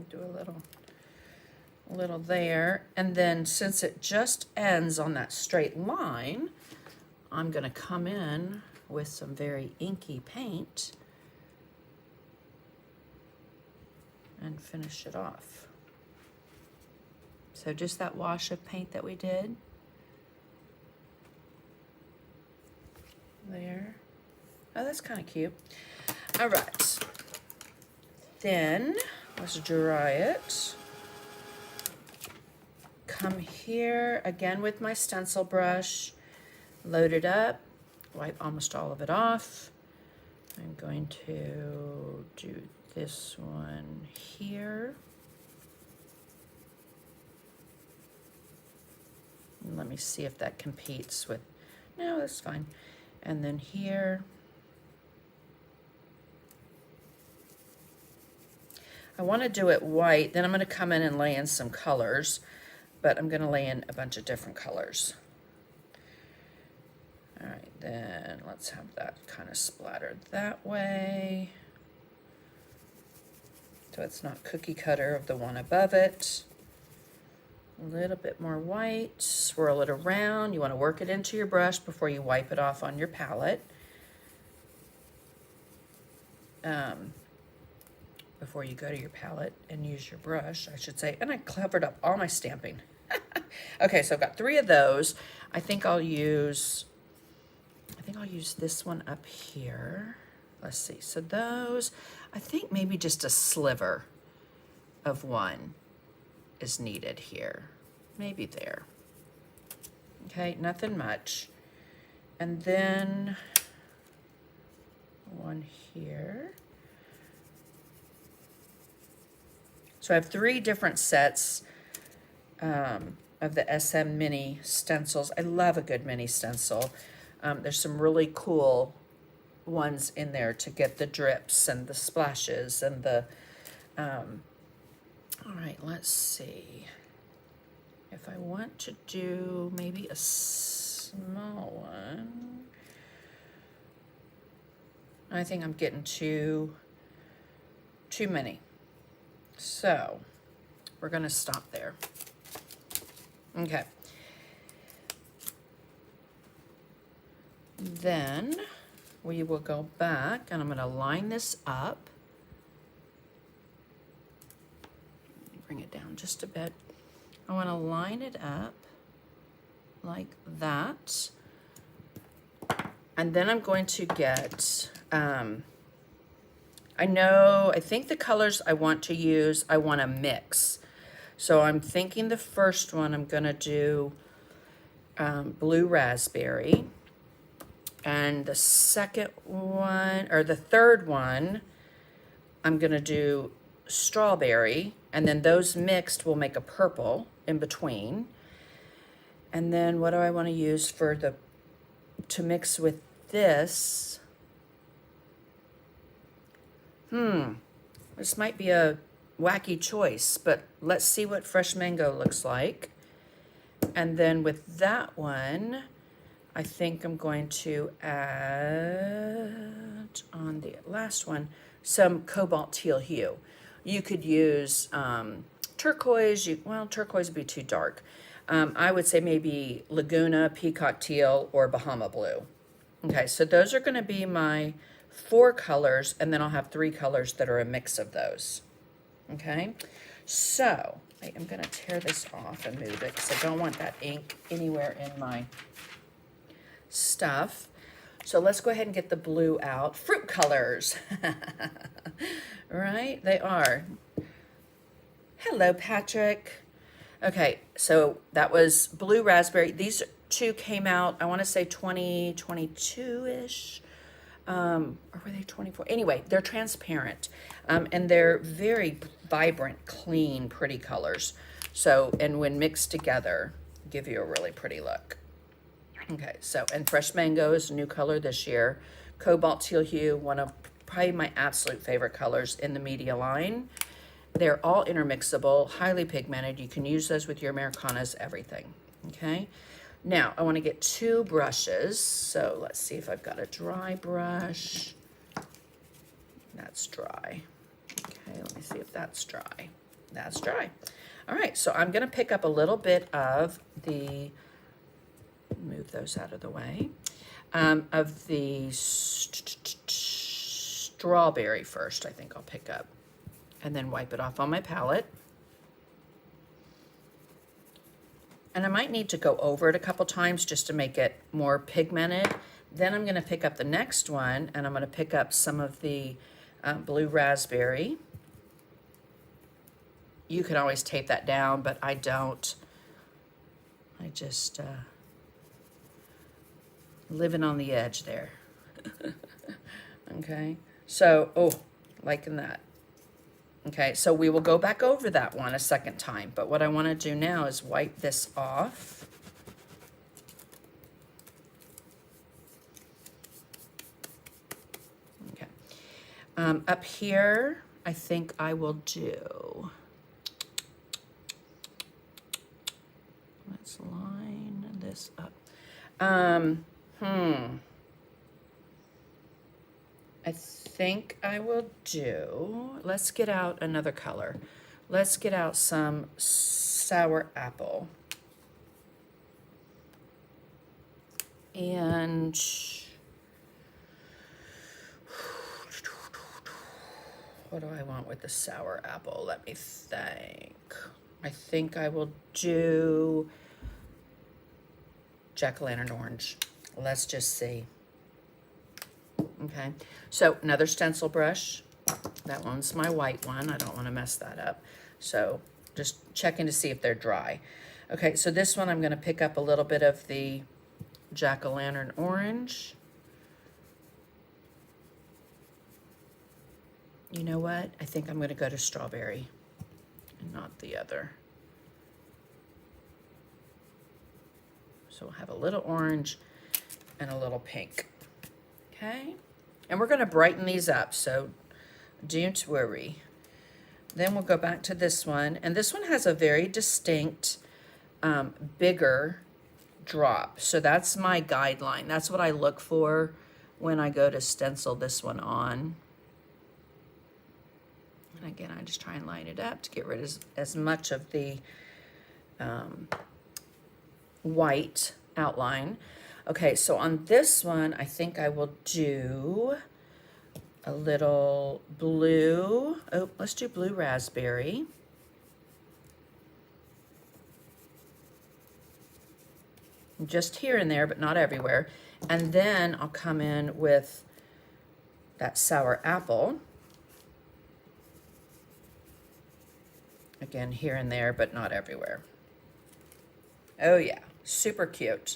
Speaker 1: Do a little there, and then since it just ends on that straight line, I'm gonna come in with some very inky paint and finish it off. So just that wash of paint that we did there. Oh, that's kind of cute. All right, then let's dry it. Come here again with my stencil brush, load it up, wipe almost all of it off. I'm going to do this one here. And let me see if that competes with, no, that's fine. And then here. I want to do it white, then I'm going to come in and lay in some colors, but I'm going to lay in a bunch of different colors. All right, then let's have that kind of splattered that way. So it's not cookie cutter of the one above it. A little bit more white, swirl it around. You want to work it into your brush before you wipe it off on your palette. Before you go to your palette and use your brush, I should say. And I covered up all my stamping. Okay, so I've got 3 of those. I think I'll use this one up here. Let's see, so those, I think maybe just a sliver of one is needed here. Maybe there. Okay, nothing much. And then one here. So I have 3 different sets of the SM mini stencils. I love a good mini stencil. There's some really cool ones in there to get the drips and the splashes and the, all right, let's see. If I want to do maybe a small one, I think I'm getting too many. So we're gonna stop there. Okay. Then we will go back and I'm gonna line this up. Bring it down just a bit. I want to line it up like that. And then I'm going to get, I think the colors I want to use, I want to mix. So I'm thinking the first one I'm going to do blue raspberry. And the second one, or the third one, I'm going to do strawberry. And then those mixed will make a purple in between. And then what do I want to use to mix with this? This might be a wacky choice, but let's see what fresh mango looks like. And then with that one, I think I'm going to add on the last one some cobalt teal hue. You could use turquoise. Turquoise would be too dark. I would say maybe Laguna, Peacock Teal, or Bahama Blue. Okay, so those are going to be my 4 colors, and then I'll have 3 colors that are a mix of those. Okay, so I am going to tear this off and move it because I don't want that ink anywhere in my stuff. So let's go ahead and get the blue out. Fruit colors. Right? They are. Hello, Patrick. Okay, so that was blue raspberry. These 2 came out, I want to say 2022-ish. Or were they 24? Anyway, they're transparent. And they're very vibrant, clean, pretty colors. So, and when mixed together, give you a really pretty look. Okay, so, and fresh mango is a new color this year. Cobalt teal hue, one of probably my absolute favorite colors in the media line. They're all intermixable, highly pigmented. You can use those with your Americanas, everything. Okay, now I want to get 2 brushes. So let's see if I've got a dry brush. That's dry. Okay, let me see if that's dry. That's dry. All right, so I'm going to pick up a little bit of the, move those out of the way, of the strawberry first, I think I'll pick up, and then wipe it off on my palette. And I might need to go over it a couple times just to make it more pigmented. Then I'm going to pick up the next one, and I'm going to pick up some of the blue raspberry. You can always tape that down, but I don't. I just living on the edge there. Okay, so, liking that. Okay, so we will go back over that one a second time, but what I want to do now is wipe this off. Okay, up here, I think I will do, let's line this up. I think I will do, let's get out another color. Let's get out some sour apple. And what do I want with the sour apple? Let me think. I think I will do jack-o'-lantern orange. Let's just see. Okay, so another stencil brush. That one's my white one. I don't want to mess that up. So just checking to see if they're dry. Okay, so this one I'm going to pick up a little bit of the jack-o'-lantern orange. You know what? I think I'm going to go to strawberry. and not the other. So we'll have a little orange and a little pink. Okay, and we're going to brighten these up, so don't worry. Then we'll go back to this one, and this one has a very distinct, bigger drop. So that's my guideline. That's what I look for when I go to stencil this one on. And again, I just try and line it up to get rid of as much of the white outline. Okay, so on this one, I think I will do a little blue. Oh, let's do blue raspberry. Just here and there, but not everywhere. And then I'll come in with that sour apple. Again, here and there, but not everywhere. Oh yeah, super cute.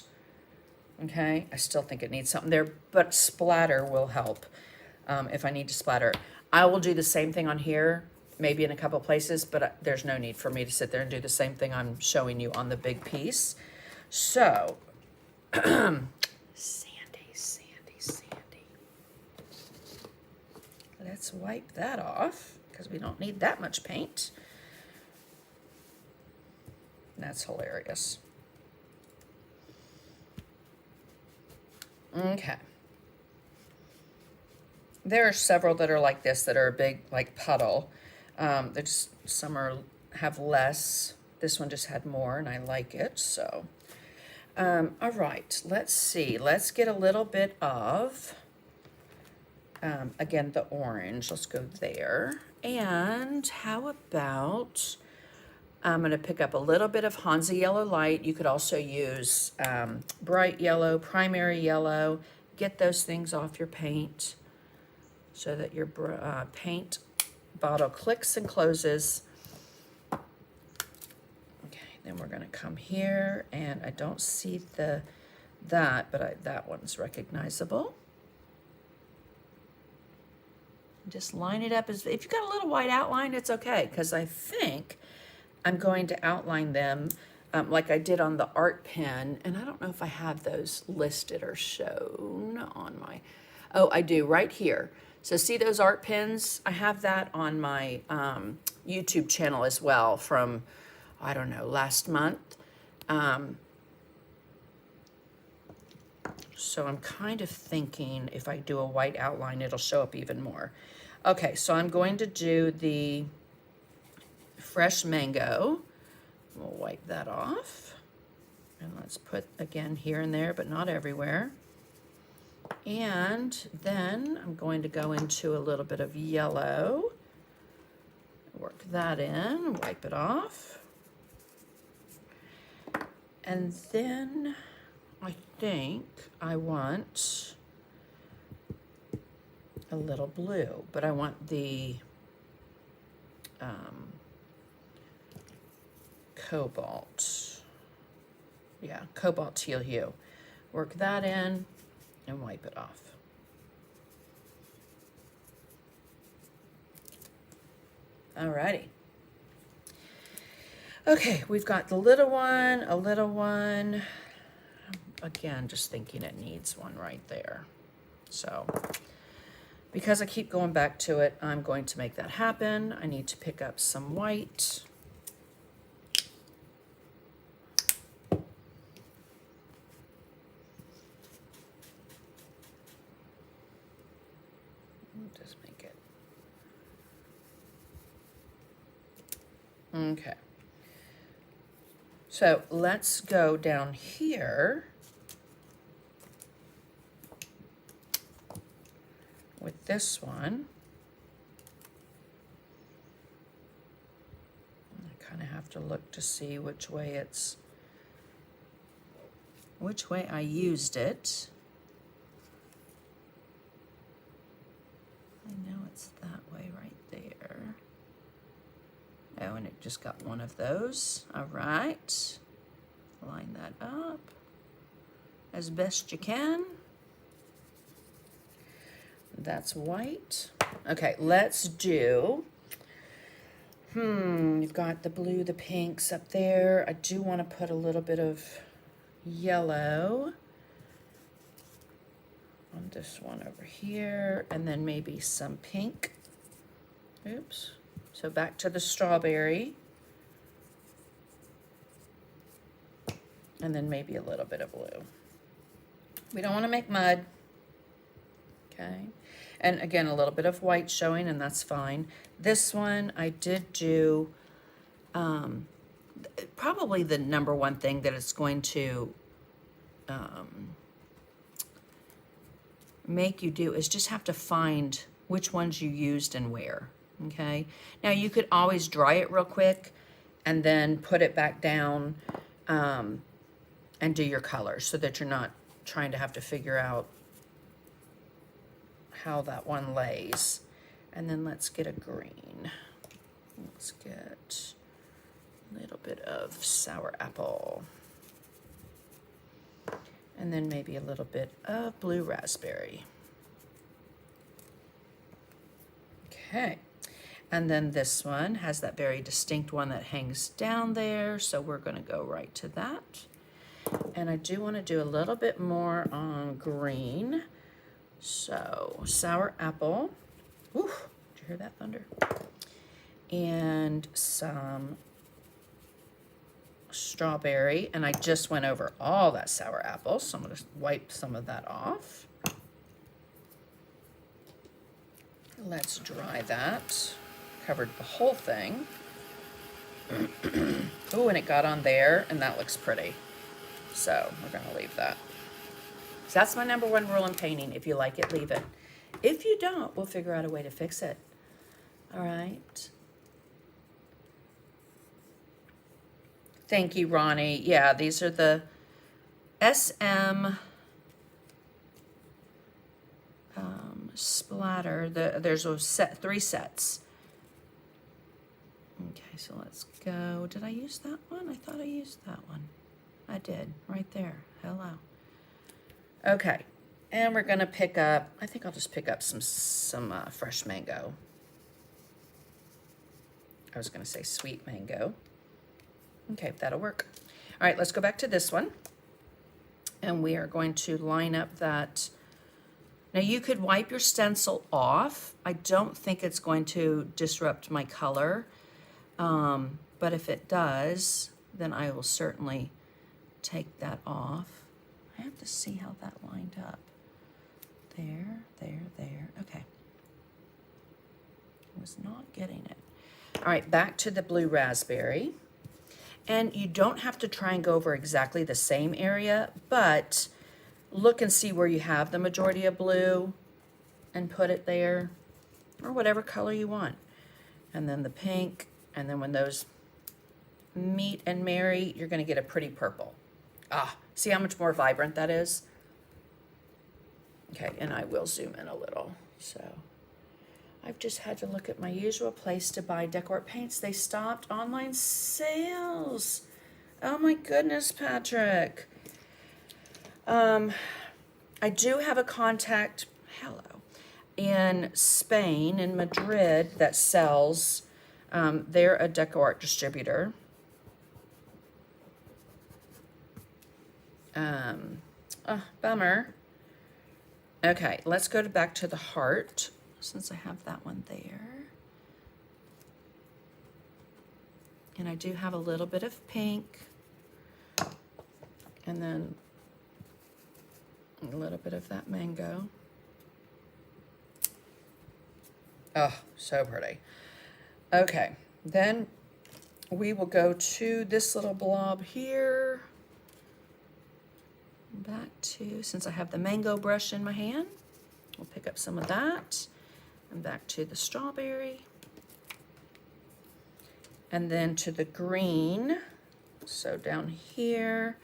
Speaker 1: Okay, I still think it needs something there, but splatter will help if I need to splatter. I will do the same thing on here, maybe in a couple places, but there's no need for me to sit there and do the same thing I'm showing you on the big piece. So, sandy. Let's wipe that off because we don't need that much paint. That's hilarious. Okay. There are several that are like this that are a big like puddle. There's some have less. This one just had more and I like it. So, all right, let's see. Let's get a little bit of, again, the orange. Let's go there. And how about, I'm going to pick up a little bit of Hansa Yellow Light. You could also use bright yellow, primary yellow. Get those things off your paint so that your paint bottle clicks and closes. Okay, then we're going to come here, and I don't see that, but that one's recognizable. Just line it up. If you've got a little white outline, it's okay, because I think I'm going to outline them like I did on the art pen, and I don't know if I have those listed or shown on my, oh, I do, right here. So see those art pens? I have that on my YouTube channel as well from, I don't know, last month. So I'm kind of thinking if I do a white outline, it'll show up even more. Okay, so I'm going to do the fresh mango. We'll wipe that off. And let's put, again, here and there, but not everywhere. And then I'm going to go into a little bit of yellow. Work that in, wipe it off. And then I think I want a little blue, but I want the cobalt. Yeah, cobalt teal hue. Work that in and wipe it off. Alrighty. Okay, we've got the little one, a little one. Again, just thinking it needs one right there. So, because I keep going back to it, I'm going to make that happen. I need to pick up some white. Just make it. Okay. So let's go down here with this one. I kind of have to look to see which way I used it. I know it's that way right there. Oh, and it just got one of those. All right. Line that up as best you can. That's white. Okay, let's do You've got the blue, the pinks up there. I do want to put a little bit of yellow on this one over here, and then maybe some pink. Oops. So back to the strawberry. And then maybe a little bit of blue. We don't want to make mud. Okay. And again, a little bit of white showing, and that's fine. This one, I did do probably the number one thing that it's going to make you do is just have to find which ones you used and where. Okay. Now you could always dry it real quick and then put it back down and do your colors so that you're not trying to have to figure out how that one lays. And then let's get a green. Let's get a little bit of sour apple. And then maybe a little bit of blue raspberry. Okay. And then this one has that very distinct one that hangs down there. So we're going to go right to that. And I do want to do a little bit more on green. So sour apple. Ooh, did you hear that thunder? And some strawberry. And I just went over all that sour apple, so I'm going to wipe some of that off. Let's dry that. Covered the whole thing. Oh, and it got on there, and that looks pretty. So we're going to leave that. So that's my number one rule in painting. If you like it, leave it. If you don't, we'll figure out a way to fix it. All right. Thank you, Ronnie. Yeah, these are the SM splatter. There's a set, 3 sets. Okay, so let's go. Did I use that one? I thought I used that one. I did, right there. Hello. Okay, and we're gonna pick up, I think I'll just pick up some fresh mango. I was gonna say sweet mango. Okay, that'll work. All right, let's go back to this one. And we are going to line up that. Now you could wipe your stencil off. I don't think it's going to disrupt my color. But if it does, then I will certainly take that off. I have to see how that lined up. There, there, there. Okay. I was not getting it. All right, back to the blue raspberry. And you don't have to try and go over exactly the same area, but look and see where you have the majority of blue and put it there, or whatever color you want. And then the pink, and then when those meet and marry, you're gonna get a pretty purple. Ah, see how much more vibrant that is? Okay, and I will zoom in a little. So I've just had to look at my usual place to buy decor paints. They stopped online sales. Oh my goodness, Patrick. I do have a contact, in Spain, in Madrid, that sells, they're a deco art distributor. Bummer. Okay, let's go back to the heart, since I have that one there. And I do have a little bit of pink. And then a little bit of that mango. Oh, so pretty. Okay, then we will go to this little blob here. Back to, since I have the mango brush in my hand, we'll pick up some of that. And back to the strawberry. And then to the green. So down here,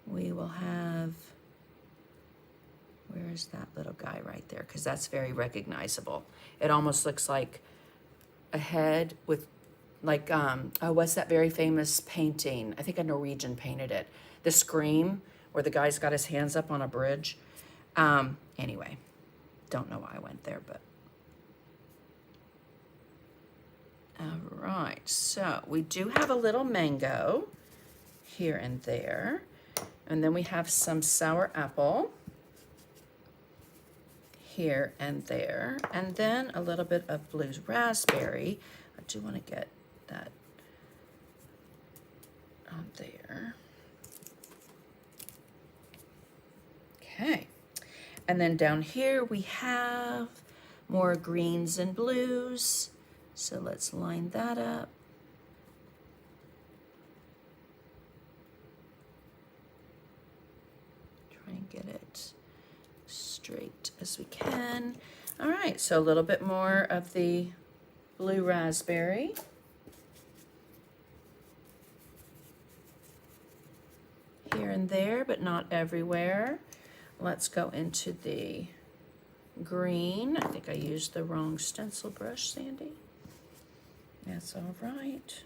Speaker 1: we will have, where is that little guy right there? Because that's very recognizable. It almost looks like a head with, like, oh, what's that very famous painting? I think a Norwegian painted it. The Scream, where the guy's got his hands up on a bridge. Anyway, don't know why I went there, but. All right, so we do have a little mango here and there. And then we have some sour apple here and there. And then a little bit of blue raspberry. I do want to get that on there. Okay. And then down here we have more greens and blues. So let's line that up. Try and get it straight as we can. All right, so a little bit more of the blue raspberry. Here and there, but not everywhere. Let's go into the green. I think I used the wrong stencil brush, Sandy. That's all right.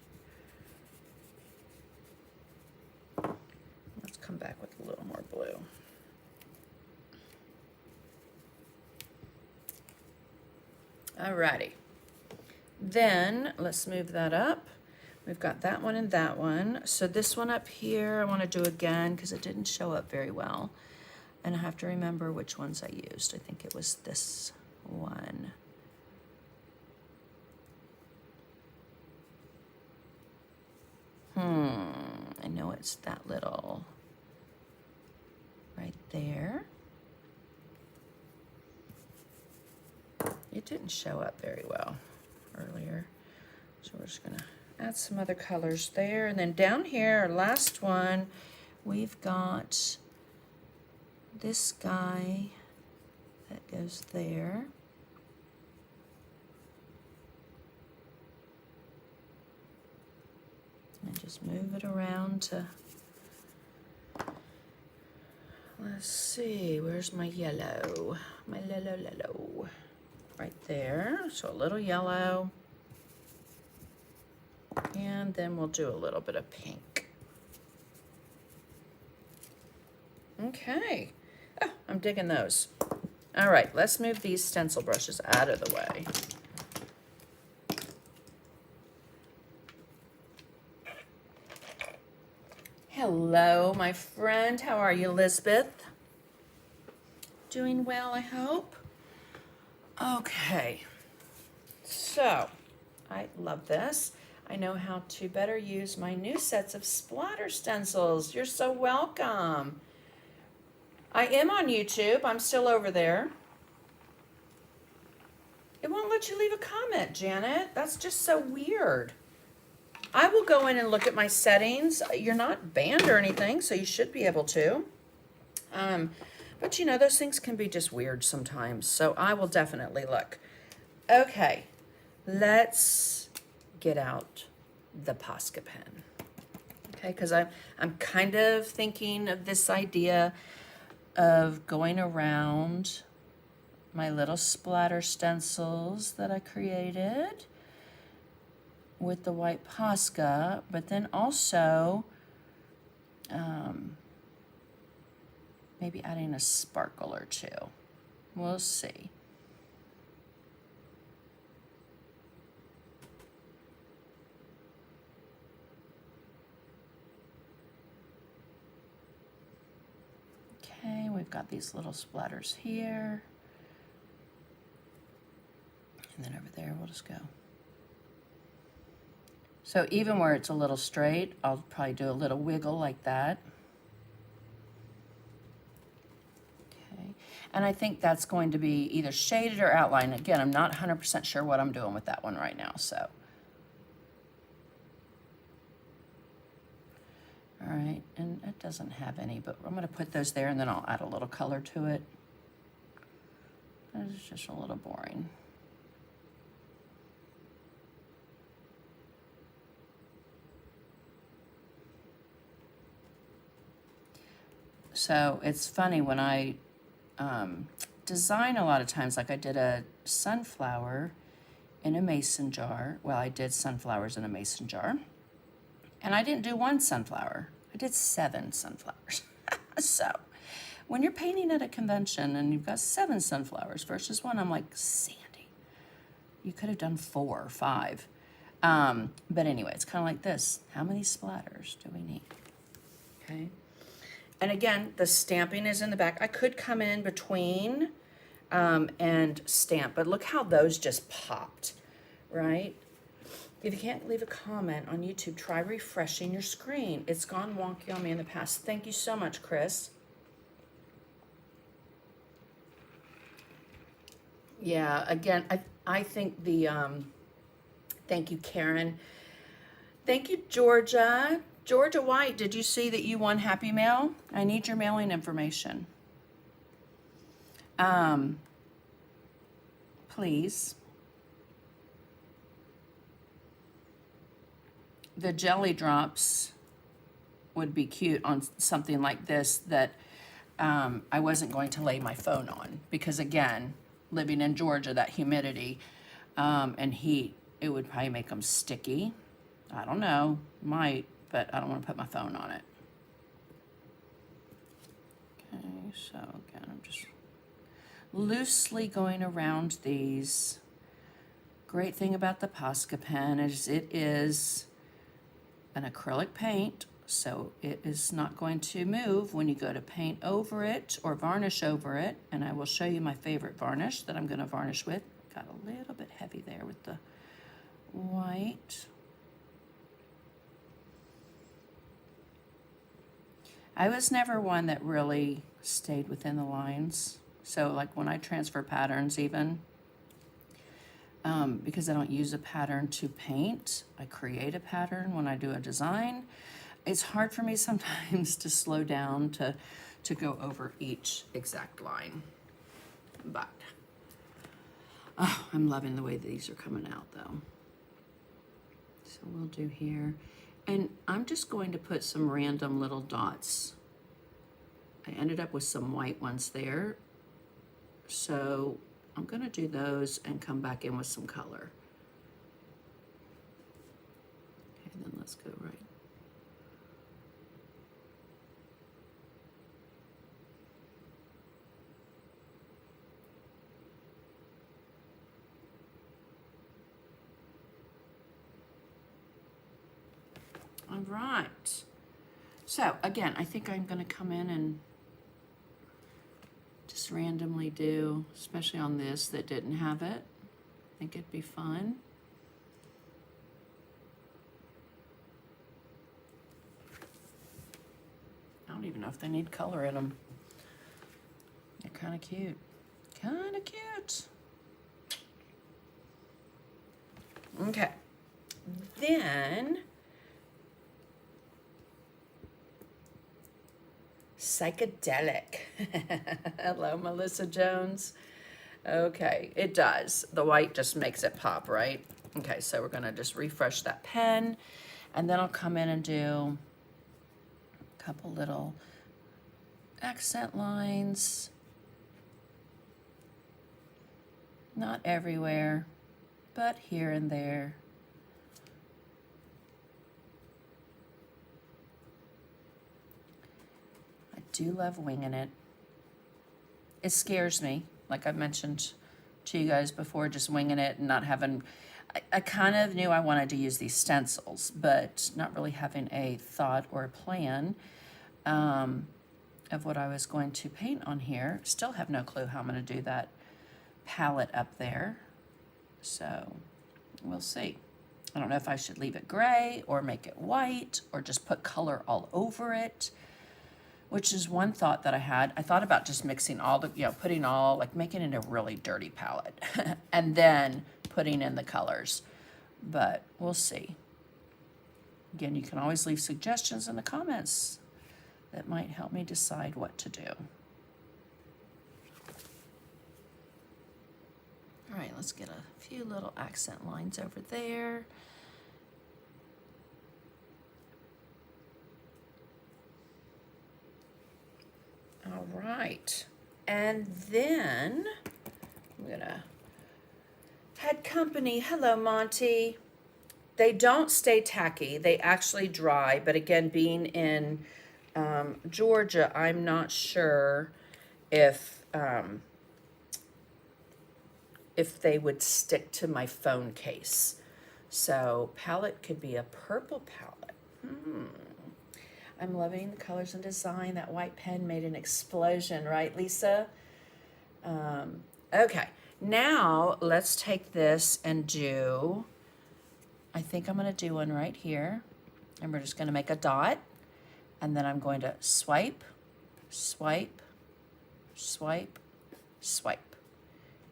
Speaker 1: Let's come back with a little more blue. Alrighty. Then let's move that up. We've got that one and that one. So this one up here I want to do again because it didn't show up very well. And I have to remember which ones I used. I think it was this one. I know it's that little right there. It didn't show up very well earlier. So we're just gonna add some other colors there. And then down here, our last one, we've got this guy that goes there. And just move it around to, let's see, where's my yellow? My yellow. Right there, so a little yellow. And then we'll do a little bit of pink. Okay, oh, I'm digging those. All right, let's move these stencil brushes out of the way. Hello, my friend. How are you, Elizabeth? Doing well, I hope. Okay, so I love this. I know how to better use my new sets of splatter stencils. You're so welcome. I am on YouTube. I'm still over there. It won't let you leave a comment, Janet. That's just so weird. I will go in and look at my settings. You're not banned or anything, so you should be able to. But you know, those things can be just weird sometimes, so I will definitely look. Okay, let's get out the Posca pen. Okay, because I'm kind of thinking of this idea of going around my little splatter stencils that I created with the white Posca, but then also maybe adding a sparkle or two. We'll see. Okay, we've got these little splatters here. And then over there, we'll just go. So even where it's a little straight, I'll probably do a little wiggle like that. Okay, and I think that's going to be either shaded or outlined. Again, I'm not 100% sure what I'm doing with that one right now, so. All right, and it doesn't have any, but I'm gonna put those there and then I'll add a little color to it. It's just a little boring. So it's funny when I design a lot of times, like I did a sunflower in a mason jar. Well, I did sunflowers in a mason jar. And I didn't do one sunflower. I did 7 sunflowers. So when you're painting at a convention and you've got 7 sunflowers versus one, I'm like, Sandy, you could have done 4 or 5. But anyway, it's kind of like this. How many splatters do we need? Okay. And again, the stamping is in the back. I could come in between and stamp, but look how those just popped, right? If you can't leave a comment on YouTube, try refreshing your screen. It's gone wonky on me in the past. Thank you so much, Chris. Yeah, again, I think the, thank you, Karen. Thank you, Georgia. Georgia White, did you see that you won Happy Mail? I need your mailing information. Please. The jelly drops would be cute on something like this that I wasn't going to lay my phone on because, again, living in Georgia, that humidity and heat, it would probably make them sticky. I don't know, might, but I don't want to put my phone on it. Okay, so again, I'm just loosely going around these. Great thing about the Posca pen is it is an acrylic paint, so it is not going to move when you go to paint over it or varnish over it. And I will show you my favorite varnish that I'm going to varnish with. Got a little bit heavy there with the white. I was never one that really stayed within the lines. So like when I transfer patterns even, because I don't use a pattern to paint, I create a pattern when I do a design. It's hard for me sometimes to slow down to go over each exact line. But, oh, I'm loving the way these are coming out though. So we'll do here. And I'm just going to put some random little dots. I ended up with some white ones there. So I'm going to do those and come back in with some color. Okay, then let's go right. All right. So again, I think I'm going to come in and just randomly do, especially on this that didn't have it. I think it'd be fun. I don't even know if they need color in them. They're kind of cute. Kind of cute. Okay. Then psychedelic. Hello, Melissa Jones. Okay, it does. The white just makes it pop, right? Okay, so we're gonna just refresh that pen, and then I'll come in and do a couple little accent lines. Not everywhere, but here and there. Do love winging it. It scares me, like I've mentioned to you guys before, just winging it and not having, I kind of knew I wanted to use these stencils, but not really having a thought or a plan of what I was going to paint on here. Still have no clue how I'm going to do that palette up there, so we'll see. I don't know if I should leave it gray or make it white or just put color all over it, which is one thought that I had. I thought about just mixing all the, putting all, like making it a really dirty palette and then putting in the colors, but we'll see. Again, you can always leave suggestions in the comments that might help me decide what to do. All right, let's get a few little accent lines over there. All right, and then I'm gonna Had Company. Hello, Monty. They don't stay tacky. They actually dry, but again, being in Georgia, I'm not sure if they would stick to my phone case. So palette could be a purple palette. I'm loving the colors and design. That white pen made an explosion, right, Lisa? Okay, now let's take this and do, I think I'm gonna do one right here. And we're just gonna make a dot. And then I'm going to swipe, swipe, swipe, swipe.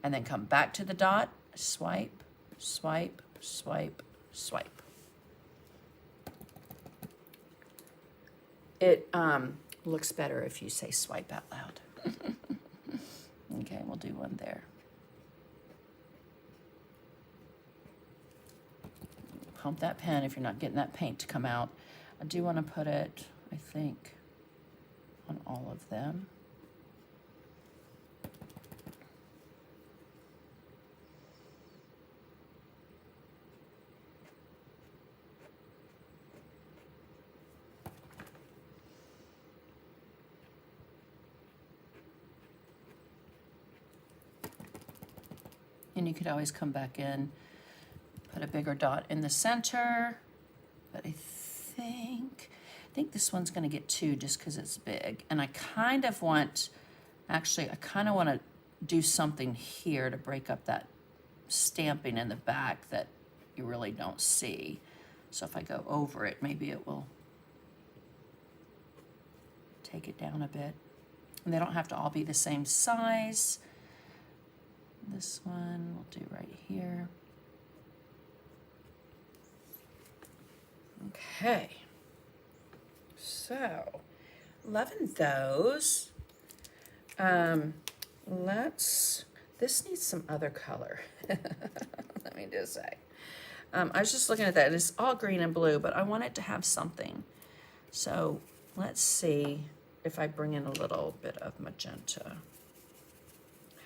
Speaker 1: And then come back to the dot, swipe, swipe, swipe, swipe. It looks better if you say swipe out loud. Okay, we'll do one there. Pump that pen if you're not getting that paint to come out. I do want to put it, I think, on all of them. And you could always come back in, put a bigger dot in the center, but I think this one's gonna get 2 just because it's big. And I kind of want, actually, I kind of want to do something here to break up that stamping in the back that you really don't see. So if I go over it, maybe it will take it down a bit. And they don't have to all be the same size. This one we'll do right here. Okay, so loving those. This needs some other color. Let me just say. I was just looking at that. It's all green and blue, but I want it to have something. So let's see if I bring in a little bit of magenta,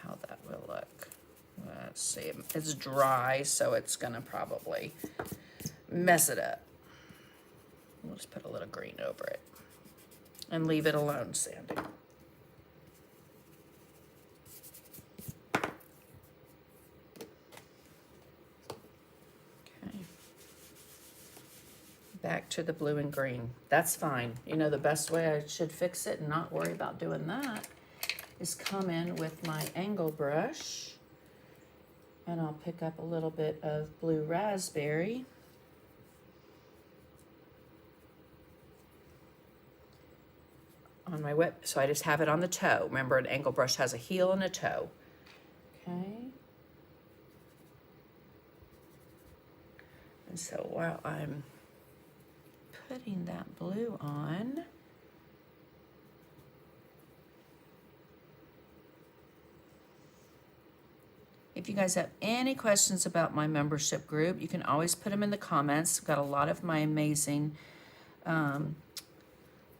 Speaker 1: how that will look. Let's see. It's dry, so it's gonna probably mess it up. We'll just put a little green over it and leave it alone, Sandy. Okay. Back to the blue and green. That's fine. You know, the best way I should fix it and not worry about doing that is come in with my angle brush, and I'll pick up a little bit of blue raspberry. On my whip, so I just have it on the toe. Remember, an angle brush has a heel and a toe. Okay. And so while I'm putting that blue on, if you guys have any questions about my membership group, you can always put them in the comments. I've got a lot of my amazing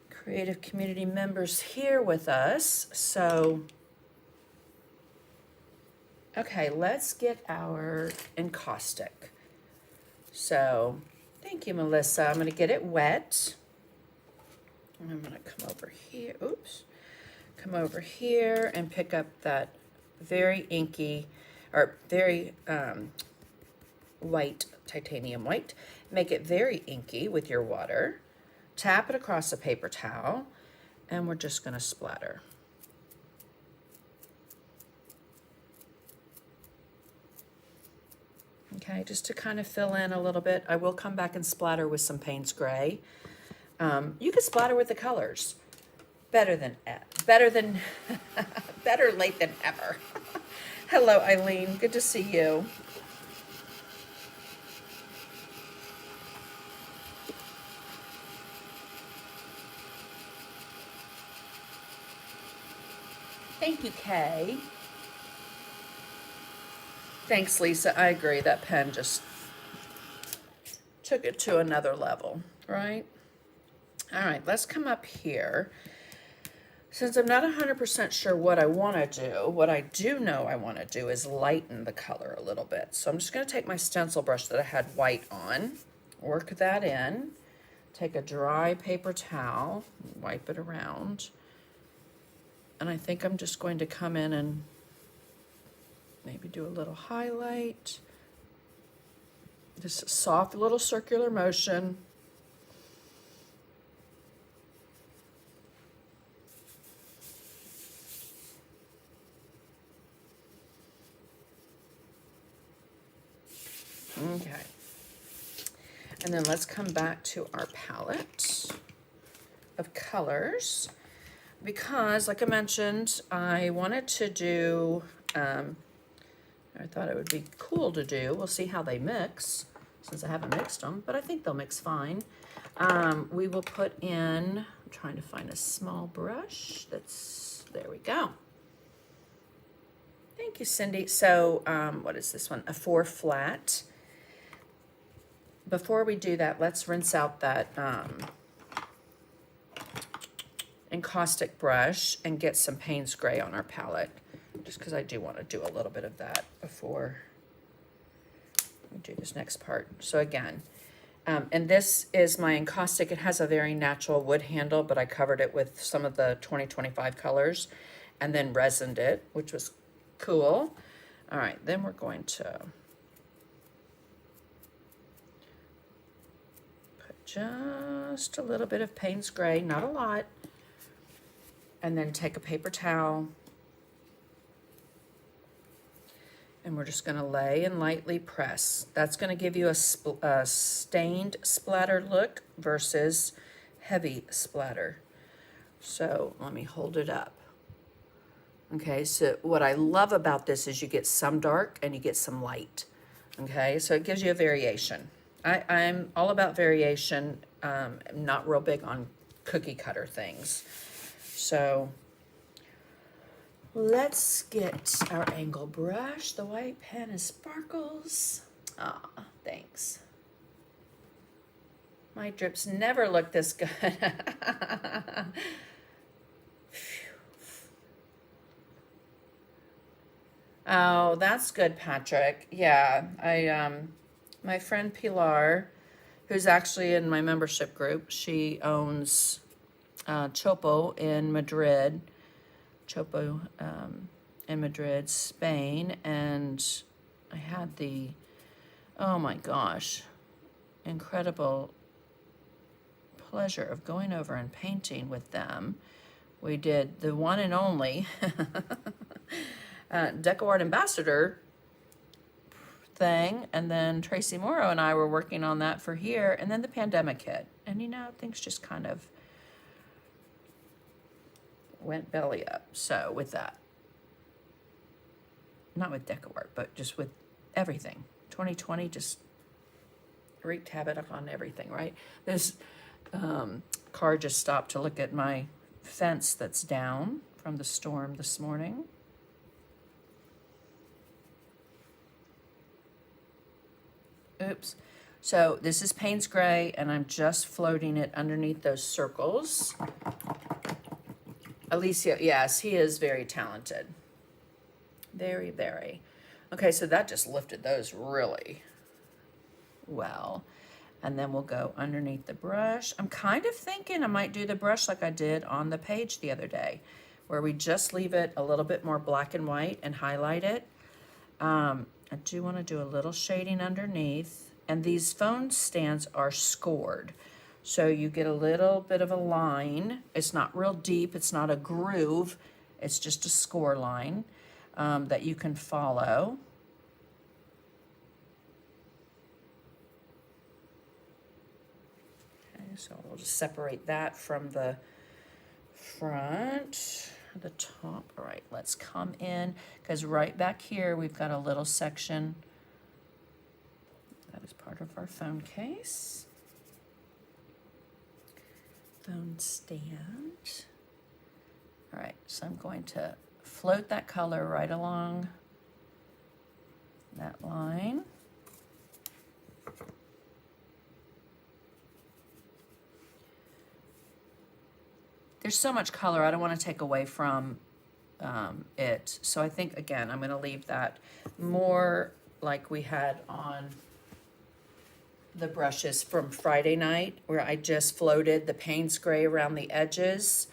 Speaker 1: creative community members here with us. So, okay, let's get our encaustic. So, thank you, Melissa. I'm gonna get it wet. And I'm gonna come over here, come over here and pick up that very inky, or very white, titanium white. Make it very inky with your water. Tap it across a paper towel, and we're just gonna splatter. Okay, just to kind of fill in a little bit. I will come back and splatter with some Payne's Gray. You can splatter with the colors. Better late than ever. Hello, Eileen, good to see you. Thank you, Kay. Thanks, Lisa. I agree. That pen just took it to another level, right? All right, let's come up here. Since I'm not 100% sure what I want to do, what I do know I want to do is lighten the color a little bit. So I'm just going to take my stencil brush that I had white on, work that in, take a dry paper towel, wipe it around. And I think I'm just going to come in and maybe do a little highlight. Just a soft little circular motion. Okay. And then let's come back to our palette of colors, because like I mentioned, I wanted to do, I thought it would be cool to do, we'll see how they mix since I haven't mixed them, but I think they'll mix fine. We will put in, I'm trying to find a small brush there we go. Thank you, Cindy. So what is this one? A 4 flat. Before we do that, let's rinse out that encaustic brush and get some Payne's Gray on our palette, just because I do want to do a little bit of that before we do this next part. So again, and this is my encaustic. It has a very natural wood handle, but I covered it with some of the 2025 colors and then resined it, which was cool. All right, then we're going to put just a little bit of Payne's Gray, not a lot, and then take a paper towel, and we're just going to lay and lightly press. That's going to give you a stained splatter look versus heavy splatter. So let me hold it up. Okay, so what I love about this is you get some dark and you get some light. Okay, so it gives you a variation. I'm all about variation. I'm not real big on cookie cutter things. So let's get our angle brush. The white pen is sparkles. Ah, thanks. My drips never look this good. Oh, that's good, Patrick. Yeah, my friend Pilar, who's actually in my membership group, she owns Chopo in Madrid, Spain, and I had oh my gosh, incredible pleasure of going over and painting with them. We did the one and only DecoArt Ambassador thing, and then Tracy Morrow and I were working on that for here, and then the pandemic hit, and you know, things just kind of went belly up. So with that, not with DecoArt, but just with everything, 2020 just wreaked havoc on everything, right? This car just stopped to look at my fence that's down from the storm this morning. Oops. So this is Payne's Gray, and I'm just floating it underneath those circles. Alicia, yes, he is very talented. Very, very. Okay, so that just lifted those really well. And then we'll go underneath the brush. I'm kind of thinking I might do the brush like I did on the page the other day, where we just leave it a little bit more black and white and highlight it. I do want to do a little shading underneath, and these phone stands are scored. So you get a little bit of a line. It's not real deep, it's not a groove, it's just a score line that you can follow. Okay, so we'll just separate that from the front. The top. All right, let's come in, because right back here we've got a little section that is part of our phone case. Phone stand. All right, so I'm going to float that color right along that line. There's so much color, I don't want to take away from it. So I think, again, I'm going to leave that more like we had on the brushes from Friday night, where I just floated the Payne's Gray around the edges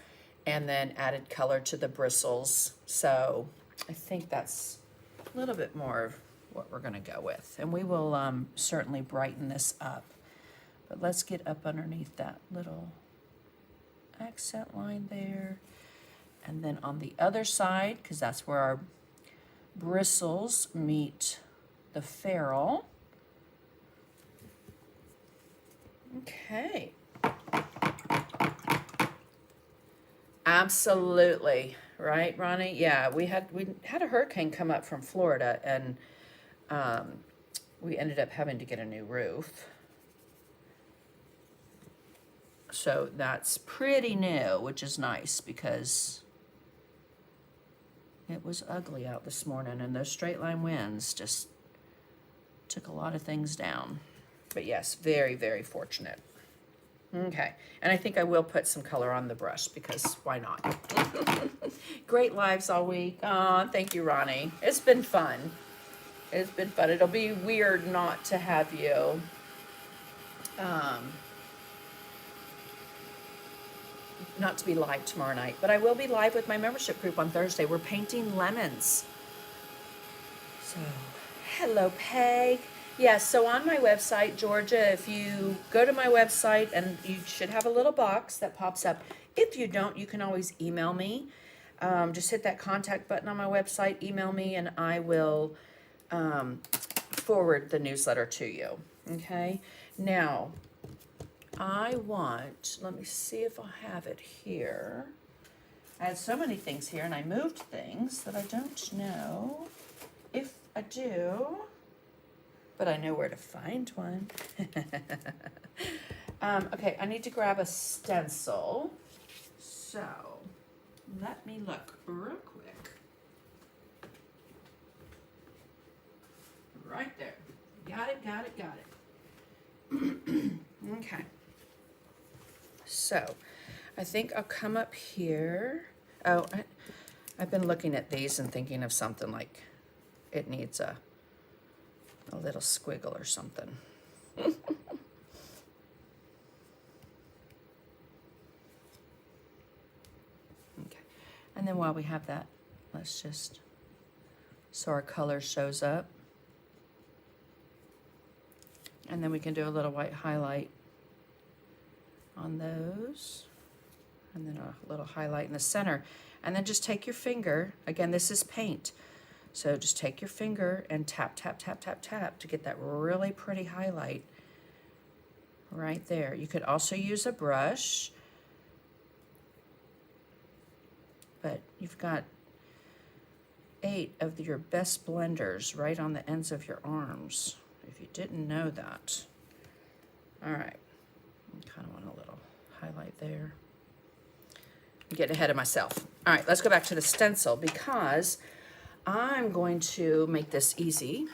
Speaker 1: and then added color to the bristles. So I think that's a little bit more what we're gonna go with. And we will certainly brighten this up. But let's get up underneath that little accent line there. And then on the other side, because that's where our bristles meet the ferrule. Okay. Absolutely. Right, Ronnie? Yeah, we had a hurricane come up from Florida, and we ended up having to get a new roof. So that's pretty new, which is nice because it was ugly out this morning, and those straight line winds just took a lot of things down. But yes, very, very fortunate. Okay, and I think I will put some color on the brush because why not? Great lives all week. Aw, thank you, Ronnie. It's been fun. It's been fun. It'll be weird not to have you not to be live tomorrow night, but I will be live with my membership group on Thursday. We're painting lemons. So, hello, Peg. Yes, so on my website, Georgia, if you go to my website, and you should have a little box that pops up. If you don't, you can always email me. Just hit that contact button on my website, email me, and I will forward the newsletter to you. Okay? Now, let me see if I have it here. I had so many things here, and I moved things that I don't know if I do. But I know where to find one. Okay, I need to grab a stencil. So, let me look real quick. Right there. Got it, got it, got it. Okay. So, I think I'll come up here. Oh, I've been looking at these and thinking of something like it needs a little squiggle or something. Okay. And then while we have that, let's just, so our color shows up. And then we can do a little white highlight on those. And then a little highlight in the center. And then just take your finger, again, this is paint. So just take your finger and tap, tap, tap, tap, tap to get that really pretty highlight right there. You could also use a brush, but you've got 8 of your best blenders right on the ends of your arms, if you didn't know that. All right, I kind of want a little highlight there. I'm getting ahead of myself. All right, let's go back to the stencil because I'm going to make this easy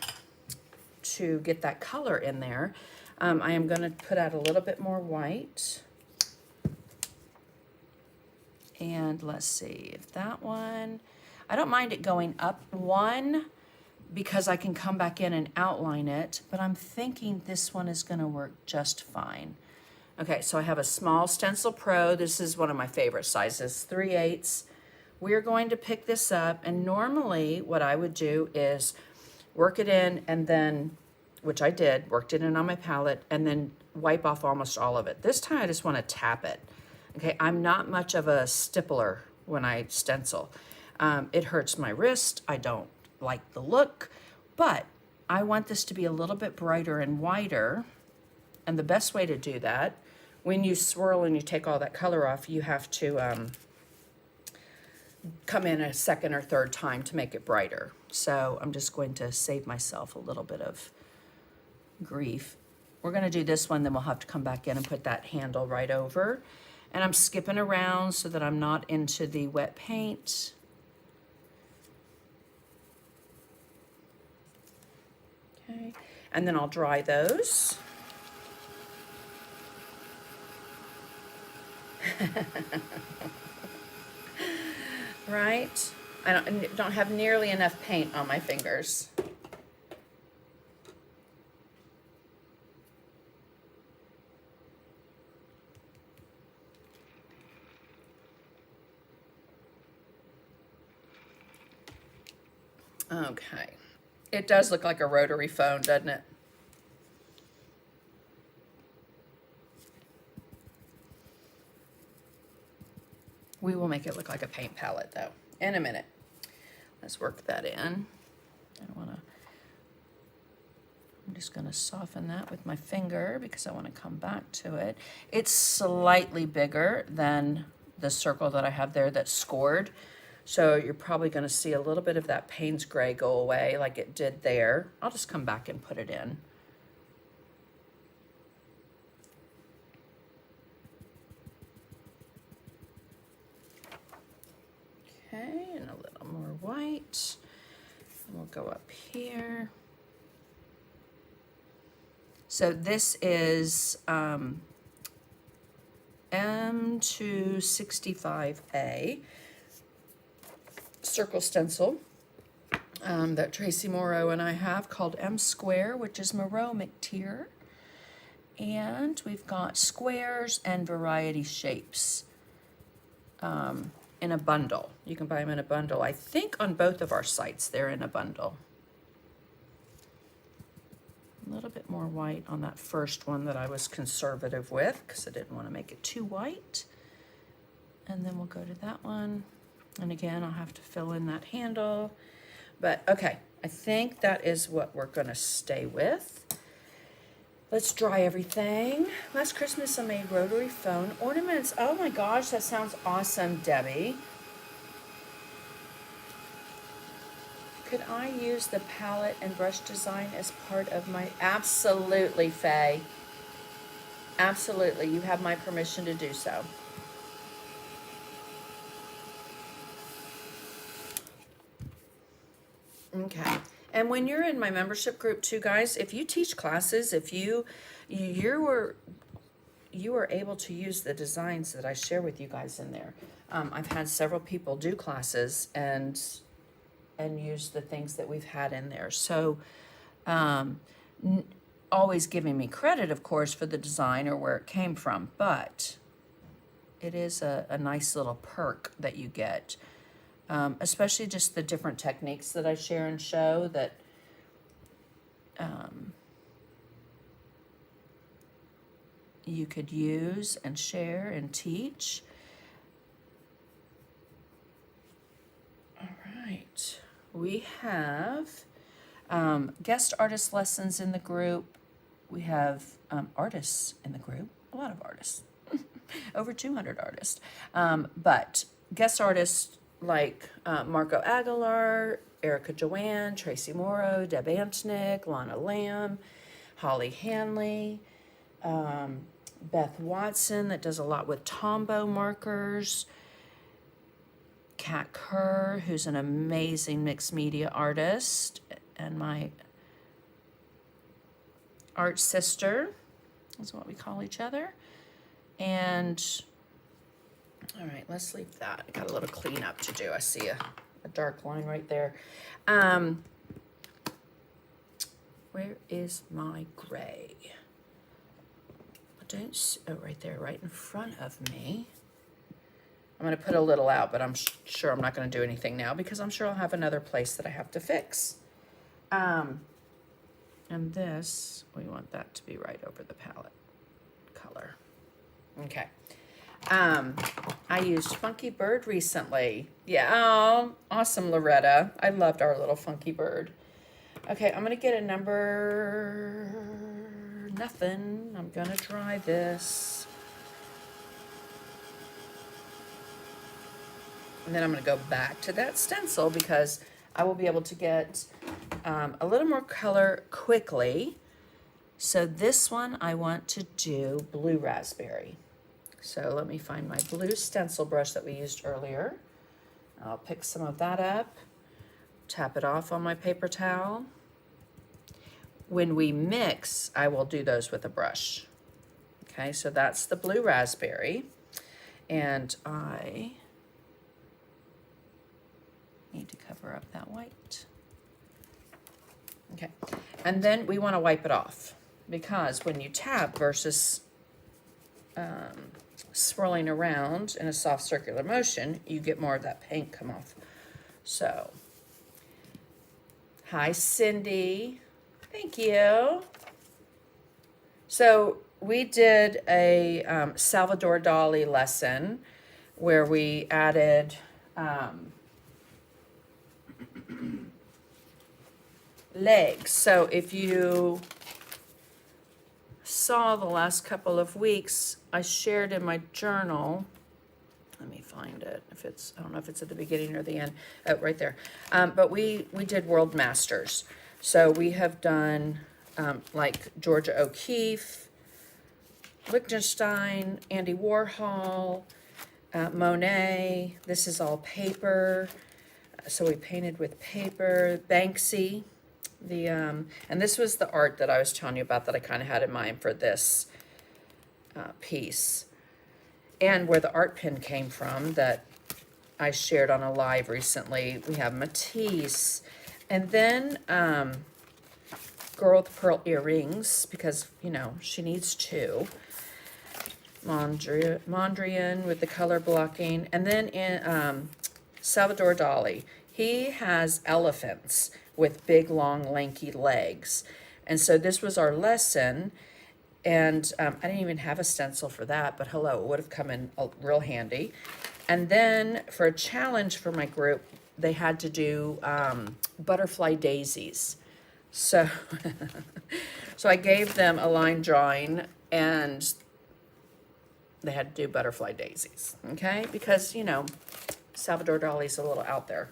Speaker 1: to get that color in there. I am going to put out a little bit more white. And let's see if that one, I don't mind it going up one because I can come back in and outline it, but I'm thinking this one is going to work just fine. Okay, so I have a small Stencil Pro. This is one of my favorite sizes, 3/8. We're going to pick this up, and normally what I would do is work it in and then, which I did, worked it in on my palette and then wipe off almost all of it. This time I just want to tap it. Okay, I'm not much of a stippler when I stencil. It hurts my wrist. I don't like the look, but I want this to be a little bit brighter and whiter. And the best way to do that, when you swirl and you take all that color off, you have to come in a second or third time to make it brighter. So I'm just going to save myself a little bit of grief. We're going to do this one, then we'll have to come back in and put that handle right over. And I'm skipping around so that I'm not into the wet paint. Okay, and then I'll dry those. Right? I don't have nearly enough paint on my fingers. Okay. It does look like a rotary phone, doesn't it? We will make it look like a paint palette though in a minute. Let's work that in. I don't want to, I'm just going to soften that with my finger because I want to come back to it. It's slightly bigger than the circle that I have there that's scored. So you're probably going to see a little bit of that Payne's gray go away like it did there. I'll just come back and put it in. Okay, and a little more white. And we'll go up here. So this is M265A circle stencil that Tracy Morrow and I have called M Square, which is Moreau McTier. And we've got squares and variety shapes in a bundle. You can buy them in a bundle. I think on both of our sites they're in a bundle. A little bit more white on that first one that I was conservative with because I didn't want to make it too white. And then we'll go to that one. And again, I'll have to fill in that handle. But okay, I think that is what we're going to stay with. Let's dry everything. Last Christmas I made rotary phone ornaments. Oh my gosh, that sounds awesome, Debbie. Could I use the palette and brush design as part of my... Absolutely, Faye. Absolutely, you have my permission to do so. Okay. And when you're in my membership group too, guys, if you teach classes, if you were able to use the designs that I share with you guys in there. I've had several people do classes and use the things that we've had in there. So always giving me credit, of course, for the design or where it came from, but it is a nice little perk that you get. Especially just the different techniques that I share and show that you could use and share and teach. All right, we have guest artist lessons in the group. We have artists in the group, a lot of artists, over 200 artists, but guest artists like Marco Aguilar, Erica Joanne, Tracy Morrow, Deb Antonick, Lana Lamb, Holly Hanley, Beth Watson that does a lot with Tombow markers, Kat Kerr, who's an amazing mixed media artist, and my art sister is what we call each other. And all right, let's leave that. I got a little cleanup to do. I see a dark line right there. Where is my gray? I don't see, oh, right there, right in front of me. I'm going to put a little out, but I'm sure I'm not going to do anything now because I'm sure I'll have another place that I have to fix. And this, we want that to be right over the palette color. Okay. I used Funky Bird recently. Yeah, oh, awesome, Loretta. I loved our little Funky Bird. Okay, I'm going to get a number nothing. I'm going to try this. And then I'm going to go back to that stencil because I will be able to get a little more color quickly. So this one I want to do blue raspberry. So let me find my blue stencil brush that we used earlier. I'll pick some of that up, tap it off on my paper towel. When we mix, I will do those with a brush. Okay, so that's the blue raspberry. And I need to cover up that white. Okay, and then we want to wipe it off because when you tap versus swirling around in a soft circular motion, you get more of that paint come off. So Hi, Cindy. Thank you. So we did a Salvador Dali lesson where we added legs. So if you saw the last couple of weeks, I shared in my journal. Let me find it. If it's, I don't know if it's at the beginning or the end. Oh, right there. But we did World Masters. So we have done like Georgia O'Keeffe, Liechtenstein, Andy Warhol, Monet. This is all paper. So we painted with paper. Banksy. And this was the art that I was telling you about that I kind of had in mind for this piece. And where the art pin came from that I shared on a live recently. We have Matisse. And then Girl with Pearl Earrings, because, you know, she needs two. Mondrian with the color blocking. And then in Salvador Dali, he has elephants with big, long, lanky legs. And so this was our lesson. And I didn't even have a stencil for that, but hello, it would have come in real handy. And then for a challenge for my group, they had to do butterfly daisies. So, so I gave them a line drawing and they had to do butterfly daisies, okay? Because, you know, Salvador Dali's a little out there.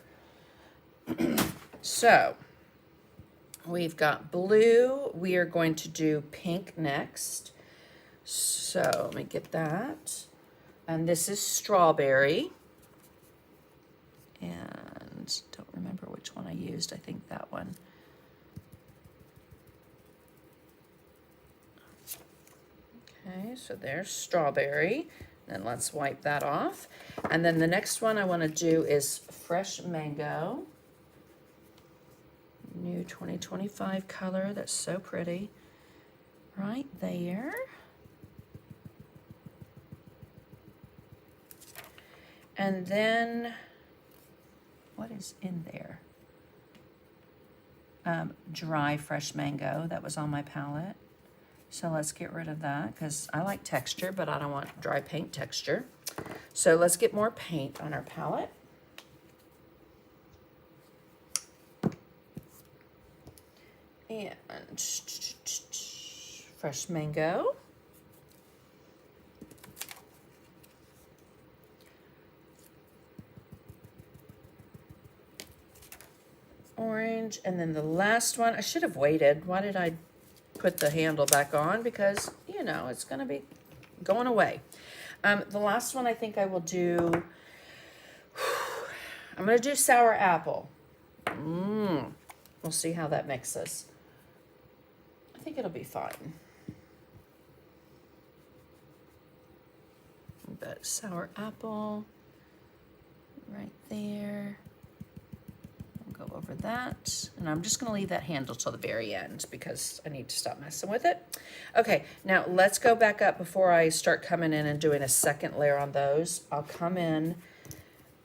Speaker 1: So, we've got blue. We are going to do pink next. So let me get that. And this is strawberry. And don't remember which one I used. I think that one. Okay, so there's strawberry. Then let's wipe that off. And then the next one I want to do is fresh mango. New 2025 color. That's so pretty. Right there. And then, what is in there? Dry fresh mango. That was on my palette. So let's get rid of that because I like texture, but I don't want dry paint texture. So let's get more paint on our palette. And fresh mango. Orange, and then the last one, I should have waited. Why did I put the handle back on? Because, you know, it's going to be going away. The last one I think I will do, I'm going to do sour apple. We'll see how that mixes. I think it'll be fine. But sour apple right there. We'll go over that. And I'm just going to leave that handle till the very end because I need to stop messing with it. Okay, now let's go back up before I start coming in and doing a second layer on those. I'll come in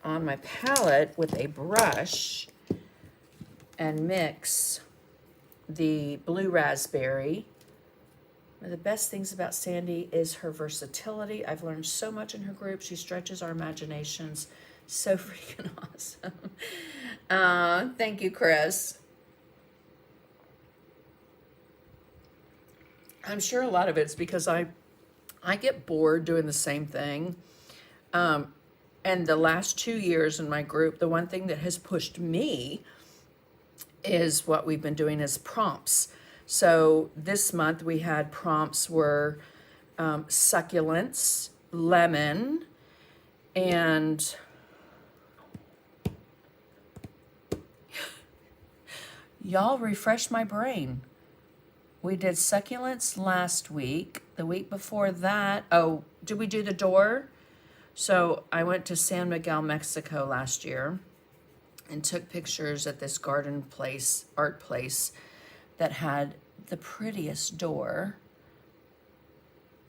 Speaker 1: on my palette with a brush and mix the blue raspberry. One of the best things about Sandy is her versatility. I've learned so much in her group. She stretches our imaginations. So freaking awesome. Thank you, Chris. I'm sure a lot of it's because I get bored doing the same thing. And the last 2 years in my group, the one thing that has pushed me is what we've been doing is prompts. So this month we had prompts were succulents, lemon, and y'all refresh my brain. We did succulents last week. The week before that, oh, did we do the door? So I went to San Miguel, Mexico last year and took pictures at this garden place, art place, that had the prettiest door.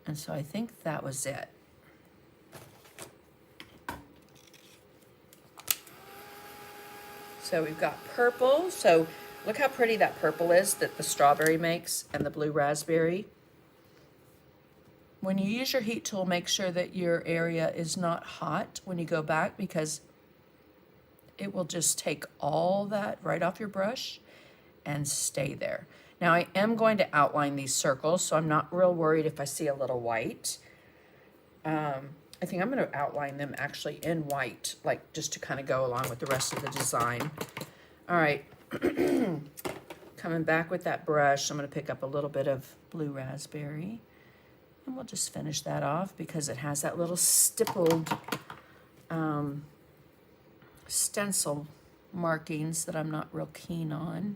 Speaker 1: And so I think that was it. So we've got purple. So Look how pretty that purple is that the strawberry makes and the blue raspberry. When you use your heat tool, make sure that your area is not hot when you go back, because it will just take all that right off your brush and stay there. Now I am going to outline these circles, so I'm not real worried if I see a little white. I think I'm going to outline them actually in white, like just to kind of go along with the rest of the design. All right, coming back with that brush, I'm going to pick up a little bit of blue raspberry, and we'll just finish that off because it has that little stippled stencil markings that I'm not real keen on.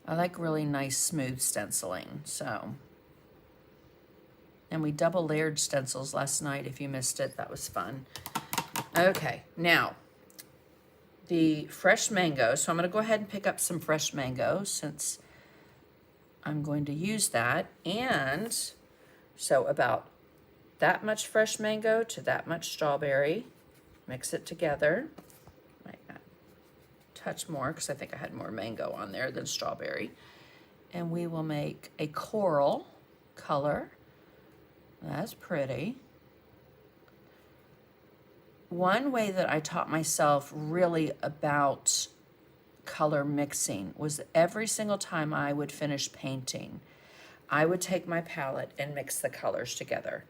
Speaker 1: I like really nice smooth stenciling, so. And we double layered stencils last night. If you missed it, that was fun. Okay, now the fresh mango. So I'm going to go ahead and pick up some fresh mango since I'm going to use that. And so about that much fresh mango to that much strawberry. Mix it together. Might add a touch more because I think I had more mango on there than strawberry. And we will make a coral color. That's pretty. One way that I taught myself really about color mixing was every single time I would finish painting, I would take my palette and mix the colors together.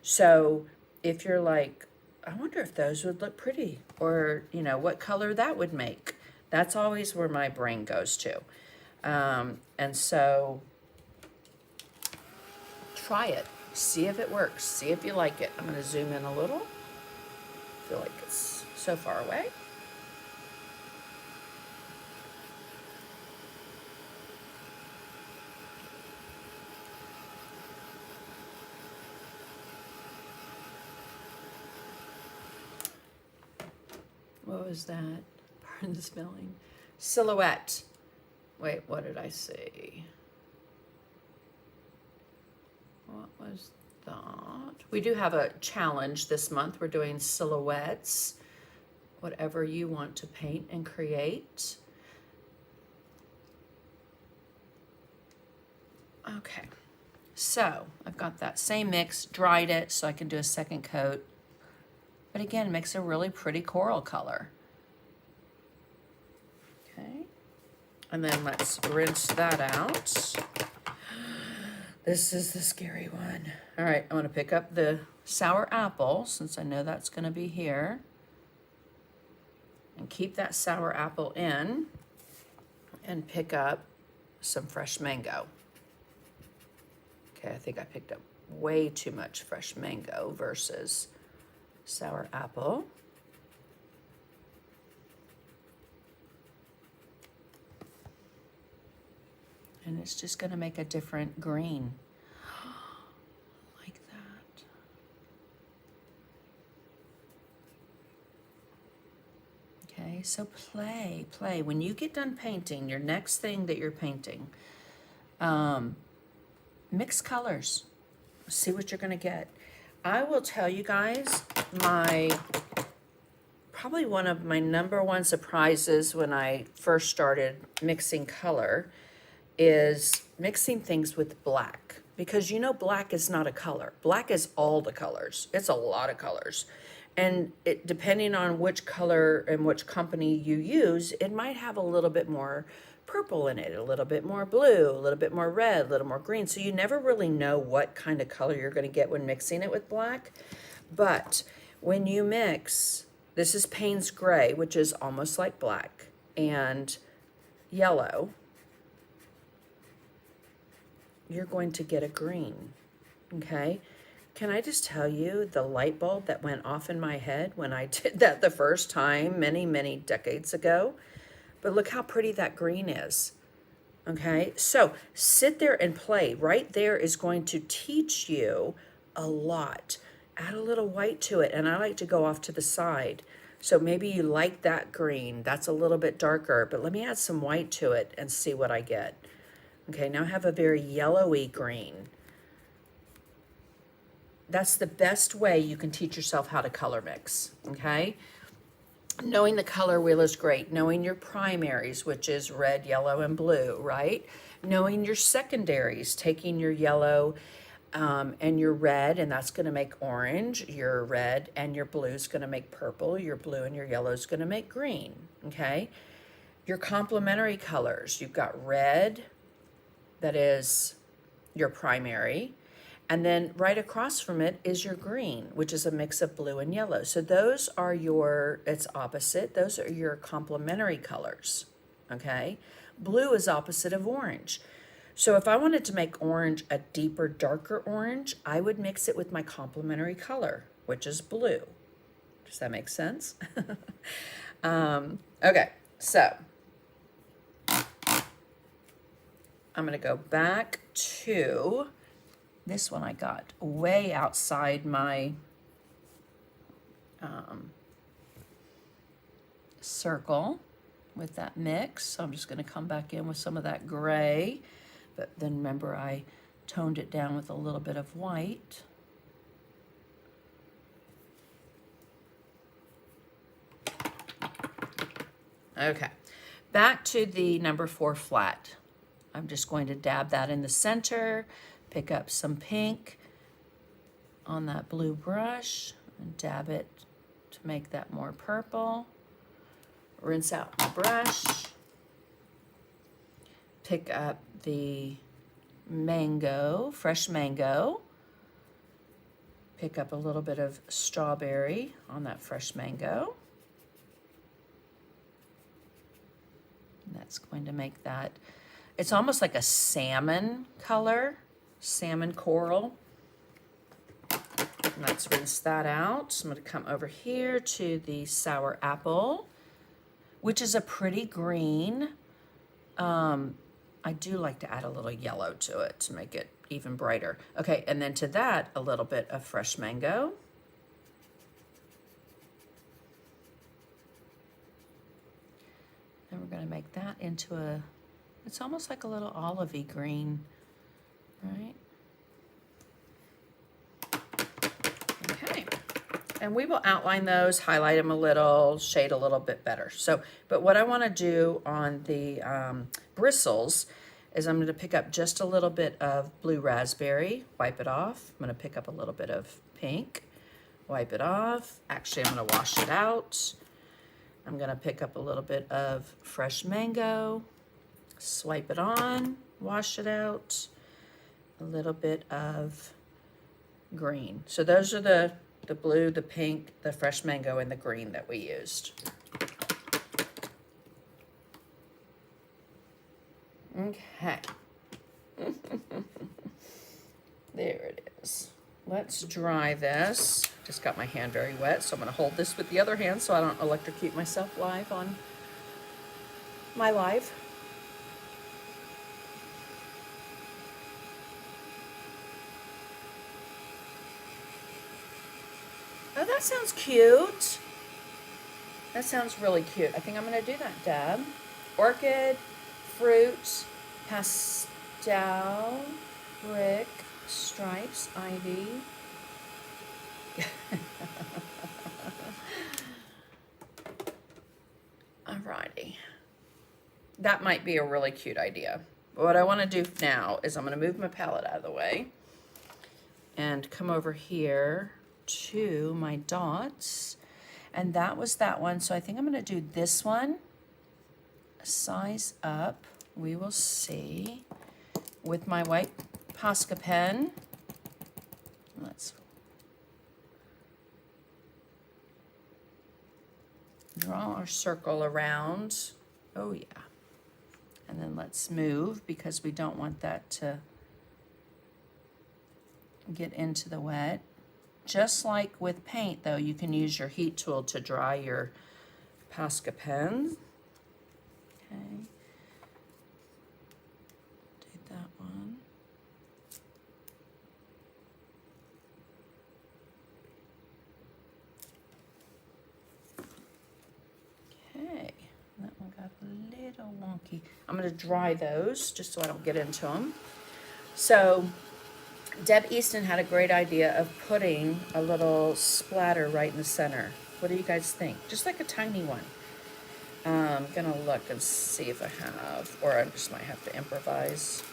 Speaker 1: So if you're like, I wonder if those would look pretty, or you know, what color that would make. That's always where my brain goes to. And so try it. See if it works. See if you like it. I'm going to zoom in a little. I feel like it's so far away. What was that? Pardon the spelling. Silhouette. Wait, what did I say? What was that? We do have a challenge this month. We're doing silhouettes, whatever you want to paint and create. Okay, so I've got that same mix, dried it so I can do a second coat. But again, it makes a really pretty coral color. Okay, and then let's rinse that out. This is the scary one. All right, I'm gonna pick up the sour apple since I know that's gonna be here. And keep that sour apple in and pick up some fresh mango. Okay, I think I picked up way too much fresh mango versus sour apple. And it's just gonna make a different green. Like that. Okay, so play. When you get done painting, your next thing that you're painting, mix colors. See what you're gonna get. I will tell you guys, probably one of my #1 surprises when I first started mixing color is mixing things with black, because you know black is not a color. Black is all the colors. It's a lot of colors. And it, depending on which color and which company you use, it might have a little bit more purple in it, a little bit more blue, a little bit more red, a little more green. So you never really know what kind of color you're going to get when mixing it with black. But when you mix, this is Payne's Gray, which is almost like black, and yellow, you're going to get a green, okay? Can I just tell you the light bulb that went off in my head when I did that the first time many, many decades ago? But look how pretty that green is, okay? So sit there and play. Right there is going to teach you a lot. Add a little white to it, and I like to go off to the side. So maybe you like that green. That's a little bit darker, but let me add some white to it and see what I get. Okay, now I have a very yellowy green. That's the best way you can teach yourself how to color mix, okay? knowing the color wheel is great. Knowing your primaries, which is red, yellow, and blue, right? Knowing your secondaries, taking your yellow and your red, and that's going to make orange. Your red and your blue is going to make purple. Your blue and your yellow is going to make green, okay? Your complementary colors, you've got red, that is your primary, and then right across from it is your green, which is a mix of blue and yellow. So those are your, it's opposite, those are your complementary colors, okay? Blue is opposite of orange. So if I wanted to make orange a deeper, darker orange, I would mix it with my complementary color, which is blue. Does that make sense? Okay, so I'm gonna go back to this one. I got way outside my circle with that mix. So I'm just gonna come back in with some of that gray, but then remember I toned it down with a little bit of white. Okay, back to the number 4 flat. I'm just going to dab that in the center, pick up some pink on that blue brush and dab it to make that more purple. Rinse out my brush, pick up the mango, fresh mango, pick up a little bit of strawberry on that fresh mango. And that's going to make that, it's almost like a salmon color, salmon coral. And let's rinse that out. So I'm going to come over here to the sour apple, which is a pretty green. I do like to add a little yellow to it to make it even brighter. Okay, and then to that, a little bit of fresh mango. And we're going to make that into a, it's almost like a little olivey green, right? Okay, and we will outline those, highlight them a little, shade a little bit better. So, but what I want to do on the bristles is I'm going to pick up just a little bit of blue raspberry, wipe it off. I'm going to pick up a little bit of pink, wipe it off. Actually, I'm going to wash it out. I'm going to pick up a little bit of fresh mango, swipe it on, wash it out, a little bit of green. So those are the blue, the pink, the fresh mango, and the green that we used. Okay. There it is. Let's dry this. Just got my hand very wet, so I'm going to hold this with the other hand so I don't electrocute myself live on my live. Oh, that sounds cute. That sounds really cute. I think I'm going to do that, Deb. Orchid, fruit, pastel, brick, stripes, ivy. Alrighty. That might be a really cute idea. But what I want to do now is I'm going to move my palette out of the way and come over here to my dots. And that was that one. So I think I'm going to do this one. Size up. We will see. With my white Posca pen. Let's draw our circle around. Oh yeah. And then let's move because we don't want that to get into the wet. Just like with paint though, you can use your heat tool to dry your Posca pen. Okay. Do that one. Okay, that one got a little wonky. I'm going to dry those just so I don't get into them. So Deb Easton had a great idea of putting a little splatter right in the center. What do you guys think? Just like a tiny one. I'm gonna look and see if I have, or I just might have to improvise.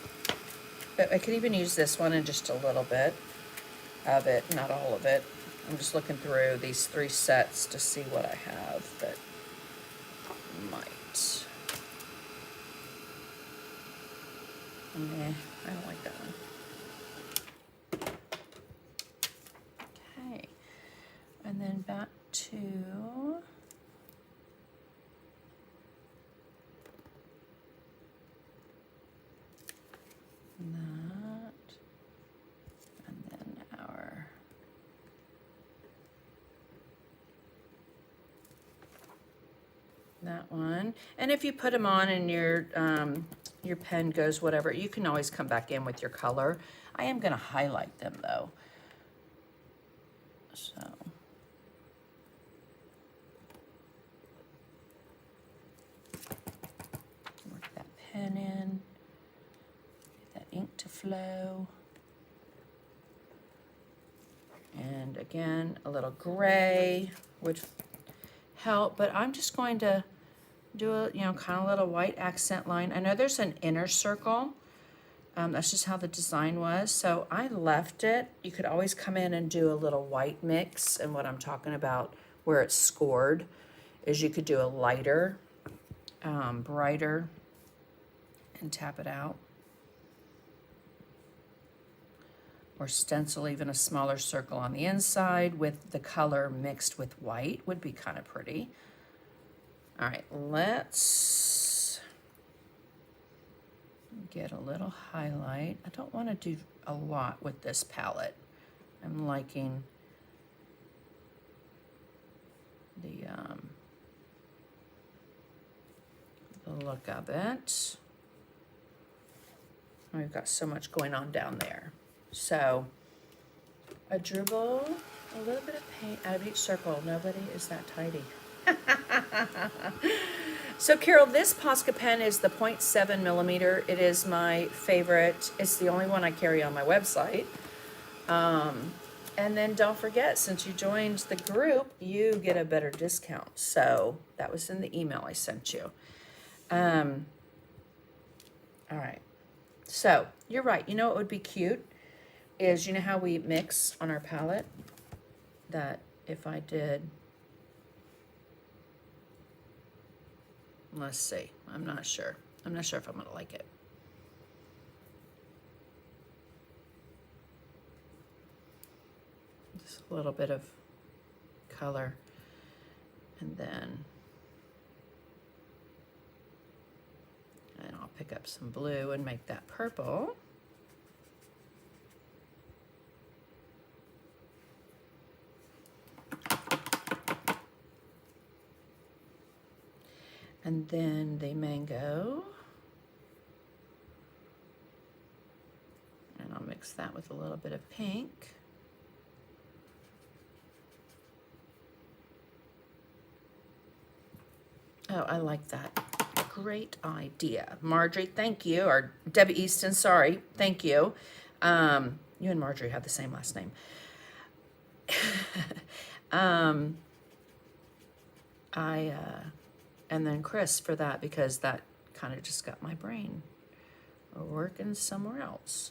Speaker 1: But I could even use this one and just a little bit of it, not all of it. I'm just looking through these 3 sets to see what I have that might. Nah, I don't like that one. Okay, and then back to that, and then our that one. And if you put them on and your pen goes whatever, you can always come back in with your color. I am going to highlight them though. So work that pen in, get that ink to flow. And again, a little gray would help, but I'm just going to do a, kind of little white accent line. I know there's an inner circle. That's just how the design was. So I left it. You could always come in and do a little white mix. And what I'm talking about where it's scored is you could do a lighter, brighter, and tap it out. Or stencil even a smaller circle on the inside with the color mixed with white would be kind of pretty. All right, let's get a little highlight. I don't want to do a lot with this palette. I'm liking the look of it. We've got so much going on down there. So a dribble, a little bit of paint out of each circle. Nobody is that tidy. So Carol, this Posca pen is the 0.7 millimeter. It is my favorite. It's the only one I carry on my website. And then don't forget, since you joined the group, you get a better discount. So that was in the email I sent you. All right. So you're right. You know what would be cute is, you know how we mix on our palette? That if I did, let's see, I'm not sure. I'm not sure if I'm gonna like it. Just a little bit of color, and then I'll pick up some blue and make that purple. And then the mango. And I'll mix that with a little bit of pink. Oh, I like that. Great idea. Marjorie, thank you. Or Debbie Easton, sorry. Thank you. You and Marjorie have the same last name. And then Chris for that, because that kind of just got my brain working somewhere else.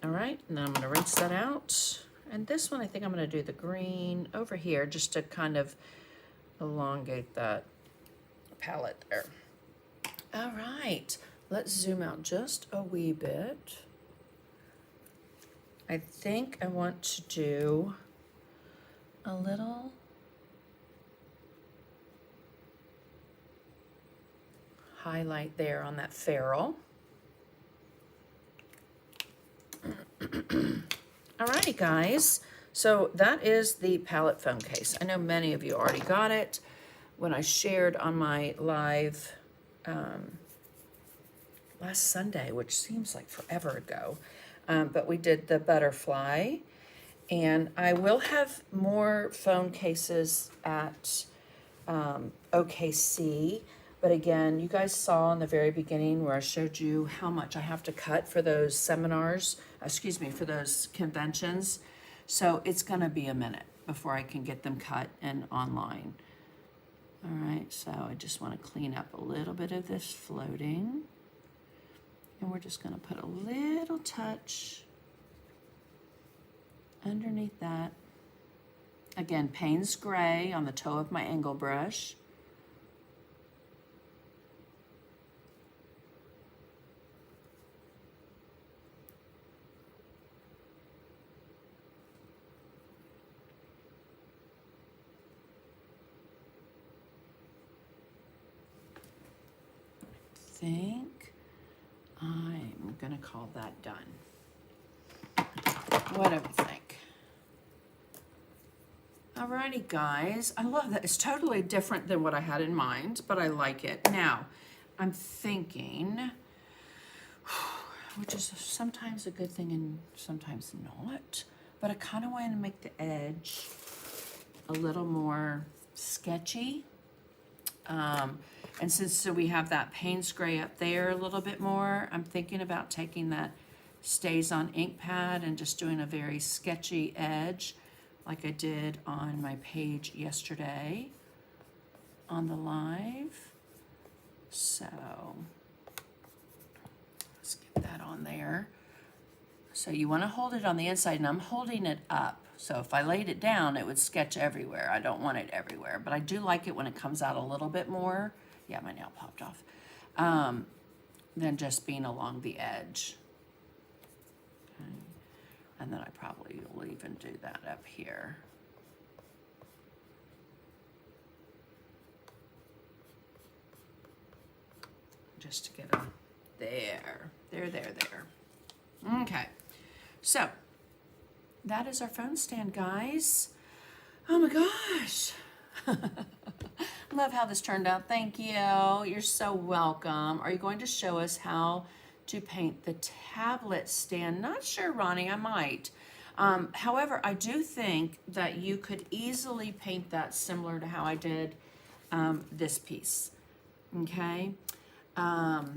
Speaker 1: All right, and then I'm gonna rinse that out. And this one, I think I'm gonna do the green over here just to kind of elongate that palette there. All right, let's zoom out just a wee bit. I think I want to do a little highlight there on that ferrule. Alrighty, guys. So that is the palette phone case. I know many of you already got it when I shared on my live last Sunday, which seems like forever ago. But we did the butterfly, and I will have more phone cases at OKC. But again, you guys saw in the very beginning where I showed you how much I have to cut for those seminars, excuse me, for those conventions. So it's gonna be a minute before I can get them cut and online. All right, so I just wanna clean up a little bit of this floating. And we're just gonna put a little touch underneath that. Again, Payne's Gray on the toe of my angle brush. I think I'm gonna call that done. What do we think? Alrighty, guys. I love that. It's totally different than what I had in mind, but I like it. Now, I'm thinking, which is sometimes a good thing and sometimes not, but I kind of want to make the edge a little more sketchy. And since so we have that Payne's Gray up there a little bit more, I'm thinking about taking that Stays On ink pad and just doing a very sketchy edge like I did on my page yesterday on the live. So let's get that on there. So you want to hold it on the inside, and I'm holding it up. So if I laid it down, it would sketch everywhere. I don't want it everywhere, but I do like it when it comes out a little bit more. Yeah, my nail popped off. Than just being along the edge. Okay. And then I probably will even do that up here. Just to get a, there. Okay, so that is our phone stand, guys. Oh my gosh. Love how this turned out. Thank you. You're so welcome. Are you going to show us how to paint the tablet stand? Not sure, Ronnie, I might. However, I do think that you could easily paint that similar to how I did this piece, okay? The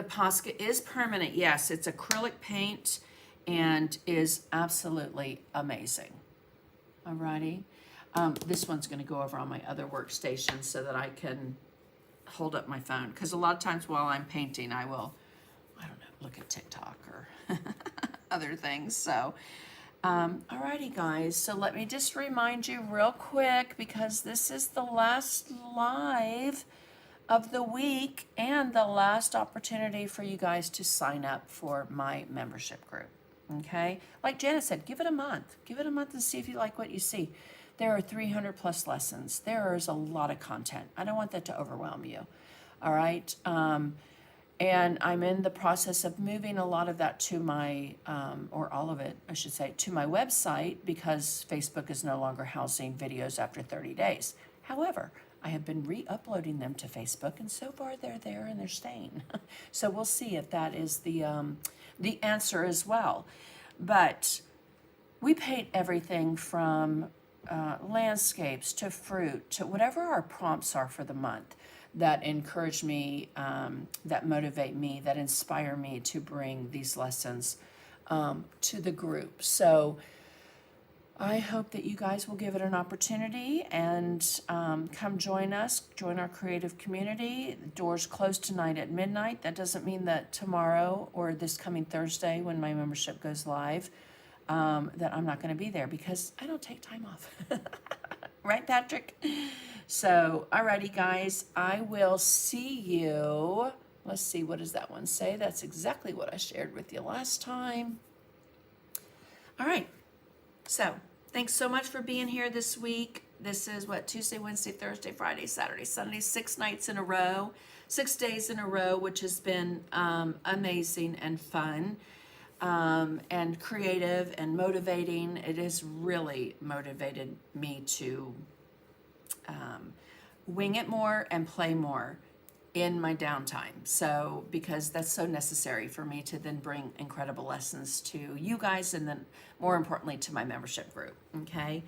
Speaker 1: Posca is permanent. Yes, it's acrylic paint and is absolutely amazing. Alrighty. This one's going to go over on my other workstation so that I can hold up my phone. Because a lot of times while I'm painting, I will, I don't know, look at TikTok or other things. So, alrighty, guys. So let me just remind you real quick, because this is the last live of the week and the last opportunity for you guys to sign up for my membership group. Okay? Like Janet said, give it a month. Give it a month and see if you like what you see. There are 300 plus lessons. There is a lot of content. I don't want that to overwhelm you. All right. And I'm in the process of moving a lot of that to my, or all of it, I should say, to my website, because Facebook is no longer housing videos after 30 days. However, I have been re-uploading them to Facebook, and so far they're there and they're staying. So we'll see if that is the answer as well. But we paint everything from landscapes to fruit to whatever our prompts are for the month that encourage me, that motivate me, that inspire me to bring these lessons to the group. So I hope that you guys will give it an opportunity and come join us, join our creative community. The doors close tonight at midnight. That doesn't mean that tomorrow or this coming Thursday when my membership goes live, that I'm not going to be there, because I don't take time off. Right, Patrick? So, alrighty, guys, I will see you. Let's see, what does that one say? That's exactly what I shared with you last time. All right. So, thanks so much for being here this week. This is what, Tuesday, Wednesday, Thursday, Friday, Saturday, Sunday, 6 nights in a row, 6 days in a row, which has been amazing and fun. And creative and motivating. It has really motivated me to wing it more and play more in my downtime. So, because that's so necessary for me to then bring incredible lessons to you guys, and then more importantly to my membership group. Okay.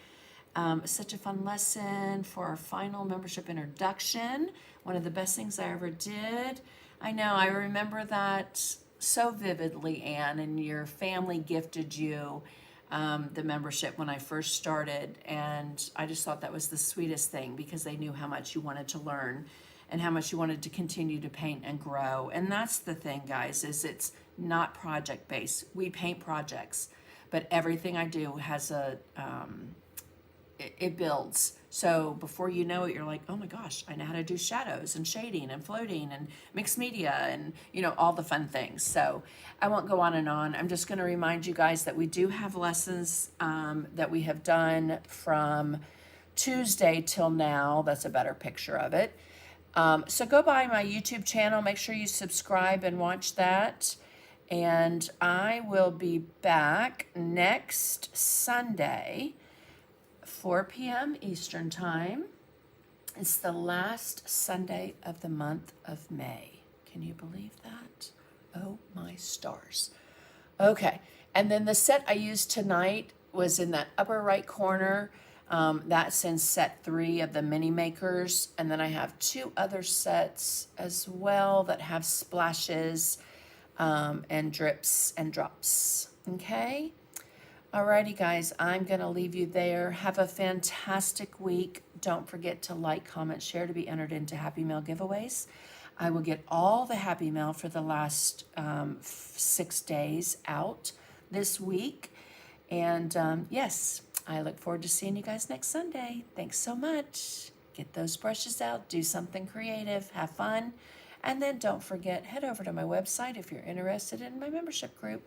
Speaker 1: Such a fun lesson for our final membership introduction. One of the best things I ever did. I know, I remember that so vividly, Anne, and your family gifted you the membership when I first started, and I just thought that was the sweetest thing because they knew how much you wanted to learn and how much you wanted to continue to paint and grow. And that's the thing, guys, is it's not project based. We paint projects, but everything I do has it builds. So before you know it, you're like, oh my gosh, I know how to do shadows and shading and floating and mixed media and, all the fun things. So I won't go on and on. I'm just going to remind you guys that we do have lessons that we have done from Tuesday till now. That's a better picture of it. So go by my YouTube channel. Make sure you subscribe and watch that. And I will be back next Sunday, 4 p.m. Eastern Time. It's the last Sunday of the month of May. Can you believe that? Oh my stars. Okay, and then the set I used tonight was in that upper right corner. That's in set 3 of the mini makers. And then I have 2 other sets as well that have splashes and drips and drops. Okay? Alrighty, guys, I'm going to leave you there. Have a fantastic week. Don't forget to like, comment, share to be entered into Happy Mail giveaways. I will get all the Happy Mail for the last 6 days out this week. And yes, I look forward to seeing you guys next Sunday. Thanks so much. Get those brushes out. Do something creative. Have fun. And then don't forget, head over to my website if you're interested in my membership group.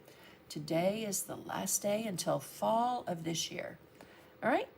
Speaker 1: Today is the last day until fall of this year. All right?